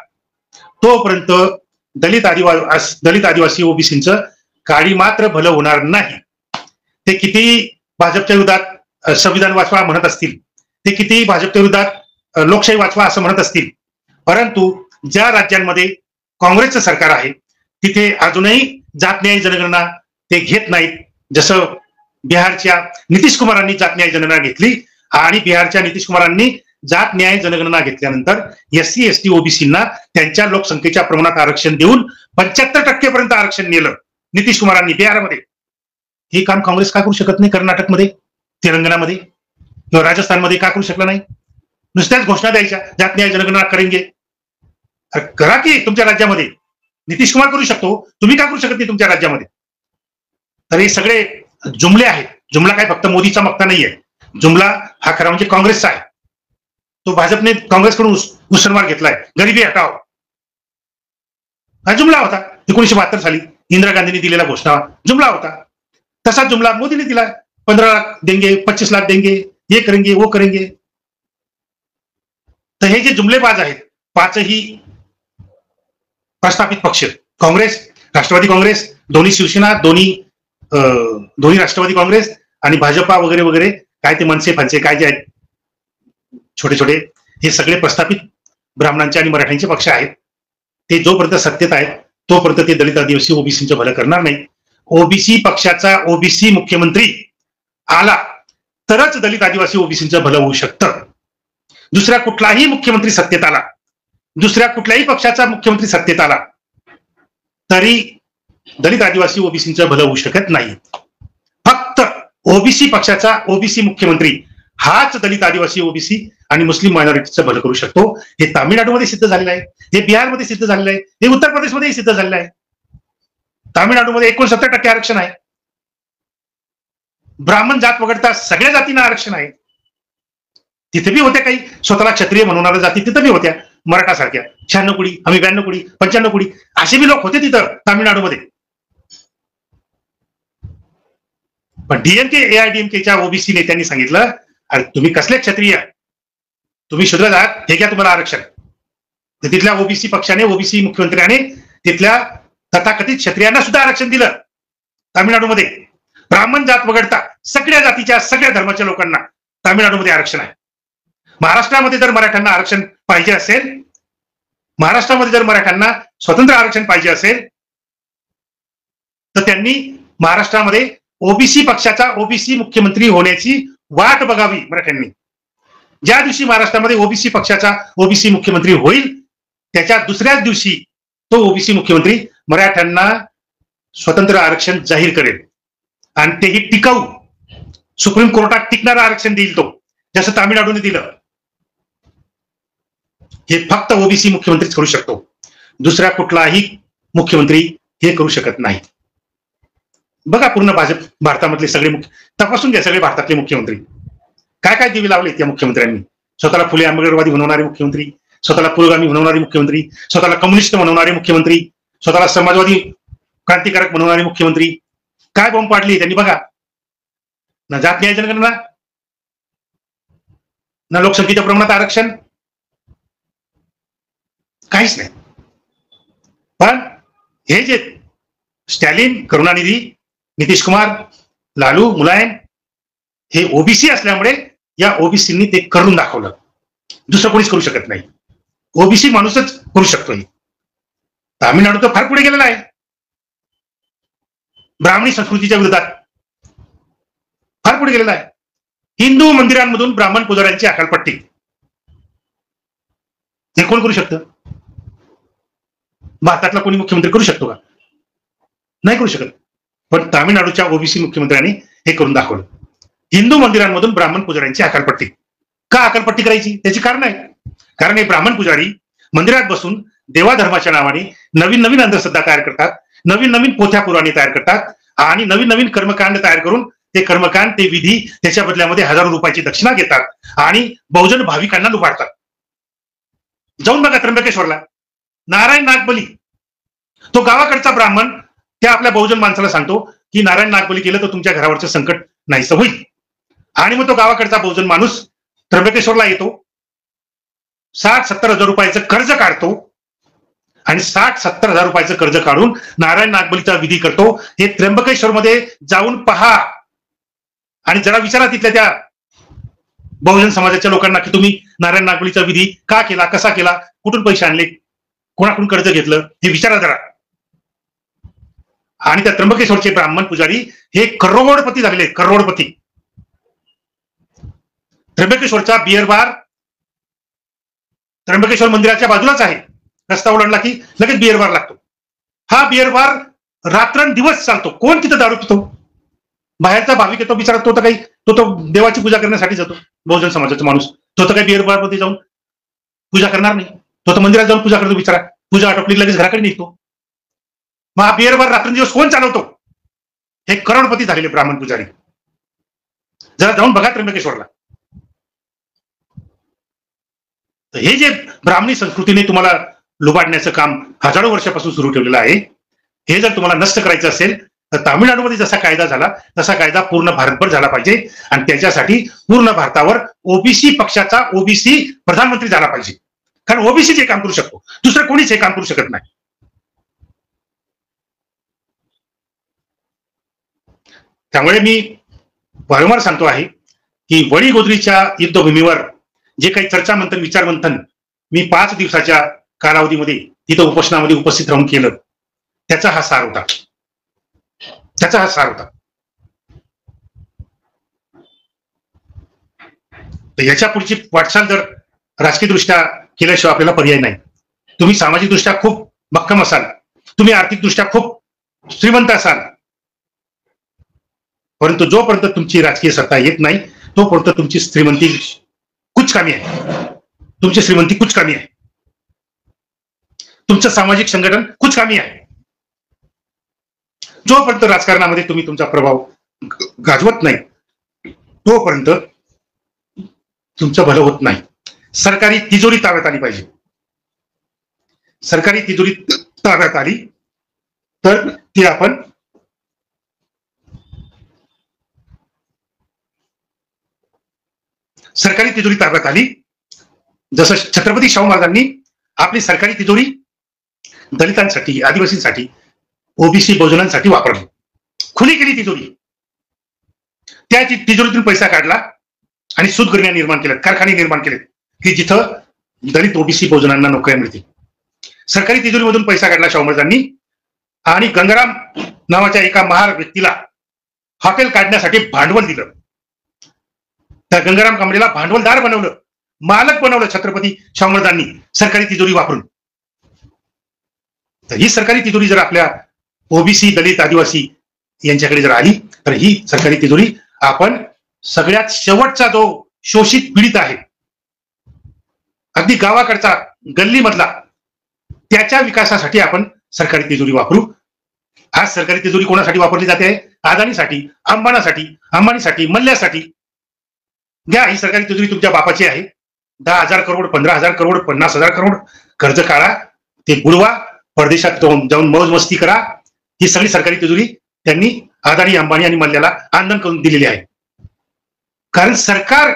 तोपर्यंत दलित आदिवासी ओबीसींचं काळी मात्र भलं होणार नाही. ते किती भाजपच्या विरोधात संविधान वाचवा म्हणत असतील, ते किती भाजपच्या विरोधात लोकशाही वाचवा असं म्हणत असतील, परंतु ज्या राज्यांमध्ये काँग्रेसचं सरकार आहे तिथे अजूनही जात न्याय जनगणना ते घेत नाहीत. जसं बिहारच्या नितीश कुमारांनी जात न्याय जनगणना घेतली आणि बिहारच्या नितीश कुमारांनी जात न्याय जनगणना घेतल्यानंतर SC ST ओबीसींना त्यांच्या लोकसंख्येच्या प्रमाणात आरक्षण देऊन 75% पर्यंत आरक्षण नेलं नितीश कुमारांनी बिहारमध्ये. हे काम काँग्रेस का करू शकत नाही? कर्नाटकमध्ये, तेलंगणामध्ये किंवा राजस्थानमध्ये का करू शकलं नाही? नुसत्याच घोषणा द्यायच्या, जात न्याय जनगणना करेंगे. करा की तुमच्या राज्यामध्ये. नितीश कुमार करू शकतो, तुम्ही का करू शकत नाही तुमच्या राज्यामध्ये? तर हे सगळे जुमले आहेत. जुमला काय फक्त मोदीचा मक्ता नाहीये. जुमला हा खरा म्हणजे काँग्रेसचा आहे. तो भाजपने काँग्रेसकडून उसनवार घेतलाय, गरिबी हटाव हा जुमला होता. 1972 साली इंदिरा गांधींनी दिलेला घोषणा जुमला होता. तसा जुमला मोदीने दिला. 15 लाख देंगे, 25 लाख देंगे, ये करेंगे वो करेंगे. तर हे जे जुमलेबाज आहेत, 5ही प्रस्थापित पक्ष, काँग्रेस, राष्ट्रवादी काँग्रेस, दोन्ही शिवसेना, दोन्ही राष्ट्रवादी काँग्रेस आणि भाजपा वगैरे वगैरे, काय ते मनसे फनसे काय जे आहेत छोटे छोटे, हे सगळे प्रस्थापित ब्राह्मणांचे आणि मराठ्यांचे पक्ष आहेत. ते जोपर्यंत सत्तेत आहेत तोपर्यंत ते दलित आदिवासी ओबीसींचं भलं करणार नाही. ओबीसी पक्षाचा ओबीसी मुख्यमंत्री आला तरच दलित आदिवासी ओबीसींचं भलं होऊ शकतं. दुसऱ्या कुठलाही मुख्यमंत्री सत्तेत आला, दुसऱ्या कुठल्याही पक्षाचा मुख्यमंत्री सत्तेत आला तरी दलित आदिवासी ओबीसींचं भलं होऊ शकत नाही. फक्त ओबीसी पक्षाचा ओबीसी मुख्यमंत्री हाच दलित आदिवासी ओबीसी आणि मुस्लिम मायनॉरिटीचं भलं करू शकतो. हे तामिळनाडूमध्ये सिद्ध झालेलं आहे, हे बिहारमध्ये सिद्ध झालेलं आहे, हे उत्तर प्रदेशमध्येही सिद्ध झालेलं आहे. तामिळनाडूमध्ये 69% आरक्षण आहे. ब्राह्मण जात वगळता सगळ्या जातींना आरक्षण आहे. तिथे बी होत्या काही स्वतःला क्षत्रिय म्हणणाऱ्या जाती, तिथे बी होत्या मराठा सारख्या. 96 कोटी, आम्ही 92 कोटी, 95 कोटी असे बी लोक होते तिथं तामिळनाडूमध्ये. पण डीएमके एआयडीएमकेच्या ओबीसी नेत्यांनी सांगितलं, अरे तुम्ही कसले क्षत्रिय, तुम्ही शूद्र जात, हे घ्या तुम्हाला आरक्षण. तिथल्या ओबीसी पक्षाने, ओबीसी मुख्यमंत्र्याने तिथल्या तथाकथित क्षत्रियांना सुद्धा आरक्षण दिलं. तामिळनाडूमध्ये ब्राह्मण जात वगळता सगळ्या जातीच्या, सगळ्या धर्माच्या लोकांना तामिळनाडूमध्ये आरक्षण आहे. महाराष्ट्रामध्ये जर मराठ्यांना आरक्षण पाहिजे असेल, महाराष्ट्रामध्ये जर मराठ्यांना स्वतंत्र आरक्षण पाहिजे असेल, तर त्यांनी महाराष्ट्रामध्ये ओबीसी पक्षाचा ओबीसी मुख्यमंत्री होण्याची वाट बघावी मराठ्यांनी. ज्या दिवशी महाराष्ट्रामध्ये ओबीसी पक्षाचा ओबीसी मुख्यमंत्री होईल, त्याच्या दुसऱ्याच दिवशी तो ओबीसी मुख्यमंत्री मराठ्यांना स्वतंत्र आरक्षण जाहीर करेल आणि तेही टिकाऊ, सुप्रीम कोर्टात टिकणारं आरक्षण देईल तो, जसं तामिळनाडूने दिलं. हे फक्त ओबीसी मुख्यमंत्रीच करू शकतो, दुसरा कुठलाही मुख्यमंत्री हे करू शकत नाही. बघा पूर्ण भाजप भारतामधले सगळे तपासून घ्या, सगळे भारतातले मुख्यमंत्री काय काय दिवे लावले त्या मुख्यमंत्र्यांनी. स्वतःला फुले आंबेडकरवादी बनवणारे मुख्यमंत्री, स्वतःला पुरोगामी बनवणारे मुख्यमंत्री, स्वतःला कम्युनिस्ट बनवणारे मुख्यमंत्री, स्वतःला समाजवादी क्रांतिकारक बनवणारे मुख्यमंत्री. काय बॉम्ब पाडली त्यांनी बघा. ना जात न्याय जनगणना, ना लोकसंख्येच्या प्रमाणात आरक्षण, काहीच नाही. पण हे जे स्टॅलिन, करुणानिधी, नितीश कुमार, लालू, मुलायम हे ओबीसी असल्यामुळे या ओबीसींनी ते करून दाखवलं. दुसरं कोणीच करू शकत नाही. ओबीसी माणूसच करू शकतो. तामिळनाडू तर फार पुढे गेलेला आहे ब्राह्मणी संस्कृतीच्या विरोधात, फार पुढे गेलेला आहे. हिंदू मंदिरांमधून ब्राह्मण पुजाऱ्यांची अकालपट्टी हे कोण करू शकतं? भारतातला कोणी मुख्यमंत्री करू शकतो का? नाही करू शकत. पण तामिळनाडूच्या ओबीसी मुख्यमंत्र्यांनी हे करून दाखवलं. हिंदू मंदिरांमधून ब्राह्मण पुजाऱ्यांची अकालपट्टी. का अकालपट्टी करायची? त्याची कारण आहे. कारण हे ब्राह्मण पुजारी मंदिरात बसून देवाधर्माच्या नावाने नवीन नवीन अंधश्रद्धा तयार करतात, नवीन नवीन पोथ्या पुराणे तयार करतात आणि नवीन नवीन कर्मकांड तयार करून ते कर्मकांड, ते विधी त्याच्या बदल्यामध्ये हजारो रुपयाची दक्षिणा घेतात आणि बहुजन भाविकांना लुबाडतात. जाऊन बघा त्र्यंबकेश्वरला नारायण नागबली, तो गावाकडचा ब्राह्मण त्या आपल्या बहुजन माणसाला सांगतो की नारायण नागबली केलं तर तुमच्या घरावरचं संकट नाहीसं होईल. आणि मग तो गावाकडचा बहुजन माणूस त्र्यंबकेश्वरला येतो, 60-70 हजार रुपयाचं कर्ज काढतो आणि 60-70 हजार रुपयाचं कर्ज काढून नारायण नागबलीचा विधी करतो. हे त्र्यंबकेश्वरमध्ये जाऊन पहा आणि जरा विचारा तिथल्या त्या बहुजन समाजाच्या लोकांना की तुम्ही नारायण नागबलीचा विधी का केला, कसा केला, कुठून पैसे आणले, कोणाकडून कर्ज घेतलं, हे विचारा जरा. आणि त्या त्र्यंबकेश्वरचे ब्राह्मण पुजारी हे करोडपती झालेले, करोडपती. त्र्यंबकेश्वरचा बिअर बार त्र्यंबकेश्वर मंदिराच्या बाजूलाच आहे. रस्ता ओलांडला की लगेच बिअर बार लागतो. हा बिअर बार रात्रंदिवस चालतो. कोण तिथं दारू पितो? बाहेरचा भाविक येतो बिचारा, तो तर काही तो देवाची पूजा करण्यासाठी जातो. बहुजन समाजाचा माणूस तो तर काही बिअर बार मध्ये जाऊन पूजा करणार नाही. तो तर मंदिरात जाऊन पूजा करतो बिचारा. पूजा आटोपली लगेच घराकडे निघतो. मग हा बिअर बार रात्रंदिवस कोण चालवतो? हे करोडपती झालेले ब्राह्मण पुजारी. जरा जाऊन बघा त्र्यंबकेश्वरला. हे जे ब्राह्मणी संस्कृतीने तुम्हाला लुबाडण्याचं काम हजारो वर्षापासून सुरू ठेवलेलं आहे, हे जर तुम्हाला नष्ट करायचं असेल तर तामिळनाडूमध्ये जसा कायदा झाला तसा कायदा पूर्ण भारतभर झाला पाहिजे आणि त्याच्यासाठी पूर्ण भारतावर ओबीसी पक्षाचा ओबीसी प्रधानमंत्री झाला पाहिजे. कारण ओबीसी जे काम करू शकतो, दुसरं कोणीच हे काम करू शकत नाही. त्यामुळे मी वारंवार सांगतो आहे की वडी गोद्रीच्या युद्धभूमीवर जे काही चर्चा मंथन, विचार मंथन मी 5 दिवसाच्या कालावधीमध्ये तिथं उपोषणामध्ये उपस्थित राहून केलं, त्याचा हा सार होता. त्याचा हा सार होता. तर याच्या पुढची वाटचाल जर राजकीय दृष्ट्या केल्याशिवाय आपल्याला पर्याय नाही. तुम्ही सामाजिक दृष्ट्या खूप भक्कम असाल, तुम्ही आर्थिक दृष्ट्या खूप श्रीमंत असाल, परंतु जोपर्यंत तुमची राजकीय सत्ता येत नाही तोपर्यंत तुमची श्रीमंती कुचकामी आहे, तुमची श्रीमंती कुचकामी आहे, तुमचं सामाजिक संघटन कुचकामी आहे. जोपर्यंत राजकारणामध्ये तुम्ही तुमचा प्रभाव गाजवत नाही तोपर्यंत तुमचं भलं होत नाही. सरकारी तिजोरी ताब्यात आली पाहिजे. सरकारी तिजोरी ताब्यात आली तर ती आपण सरकारी तिजोरी ताब्यात आली, जसं छत्रपती शाहू महाराजांनी आपली सरकारी तिजोरी दलितांसाठी, आदिवासींसाठी, ओबीसी बहुजनांसाठी वापरली, खुली केली तिजोरी. त्या तिजोरीतून पैसा काढला आणि सूतगिरण्या निर्माण केल्यात, कारखाने निर्माण केलेत की जिथं दलित ओबीसी बहुजनांना नोकऱ्या मिळतील. सरकारी तिजोरीमधून पैसा काढला शाहू महाराजांनी आणि गंगाराम नावाच्या एका महार व्यक्तीला हॉटेल काढण्यासाठी भांडवल दिलं. त्या गंगाराम कांबळेला भांडवलदार बनवलं, मालक बनवलं छत्रपती शाहू महाराजांनी सरकारी तिजोरी वापरून. तर ही सरकारी तिजोरी जर आपल्या ओबीसी, दलित, आदिवासी यांच्याकडे जर आली तर ही सरकारी तिजोरी आपण सगळ्यात शेवटचा जो शोषित पीडित आहे, अगदी गावाकडचा, गल्लीमधला, त्याच्या विकासासाठी आपण सरकारी तिजोरी वापरू. आज सरकारी तिजोरी कोणासाठी वापरली जाते आहे? अदानीसाठी, अंबानीसाठी, मल्ल्यासाठी. घ्या, ही सरकारी तिजोरी तुमच्या बापाची आहे. 10,000 करोड, 15,000 करोड, 50,000 करोड कर्ज काढा, ते बुडवा, परदेशात जाऊन मौज मस्ती करा. ही सगळी सरकारी तिजोरी त्यांनी अदानी, अंबानी आणि मल्ल्याला आंदोलन करून दिलेली आहे. कारण सरकार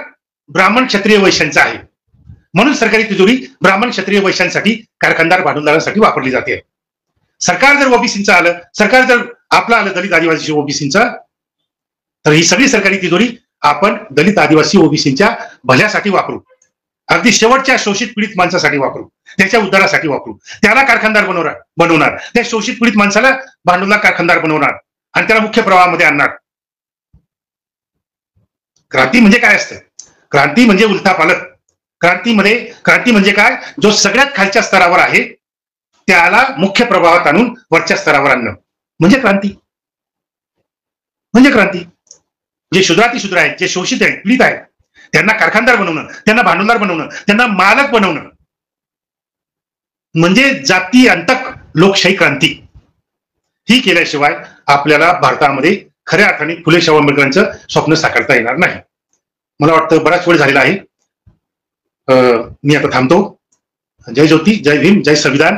ब्राह्मण, क्षत्रिय, वैश्यांचं आहे म्हणून सरकारी तिजोरी ब्राह्मण, क्षत्रिय, वैश्यांसाठी, कारखानदार, भांडवलदारांसाठी वापरली जाते. सरकार जर ओबीसीचं आलं, सरकार जर आपलं आलं दलित, आदिवासी, ओबीसीचं, तर ही सगळी सरकारी तिजोरी आपण दलित, आदिवासी, ओबीसीच्या भल्यासाठी वापरू. अगदी शेवटच्या शोषित पीडित माणसासाठी वापरू, त्याच्या उद्धारासाठी वापरू. त्याला कारखानदार बनवणार, त्या शोषित पीडित माणसाला भांडवलदार, कारखानदार बनवणार आणि त्याला मुख्य प्रवाहामध्ये आणणार. क्रांती म्हणजे काय असतं? क्रांती म्हणजे उलथा पालक. क्रांती म्हणजे काय? जो सगळ्यात खालच्या स्तरावर आहे त्याला मुख्य प्रवाहात आणून वरच्या स्तरावर आणणं म्हणजे क्रांती. जे शूद्रातिशूद्र आहेत, जे शोषित आहेत, पीडित आहेत, त्यांना कारखानदार बनवणं, त्यांना भांडवलदार बनवणं, त्यांना मालक बनवणं म्हणजे जाती अंतक लोकशाही क्रांती. ही केल्याशिवाय आपल्याला भारतामध्ये खऱ्या अर्थाने फुले शाहू आंबेडकरांचं स्वप्न साकारता येणार नाही. मला वाटतं बराच वेळ झालेला आहे. मी आता थांबतो. जय ज्योती, जय भीम, जय संविधान.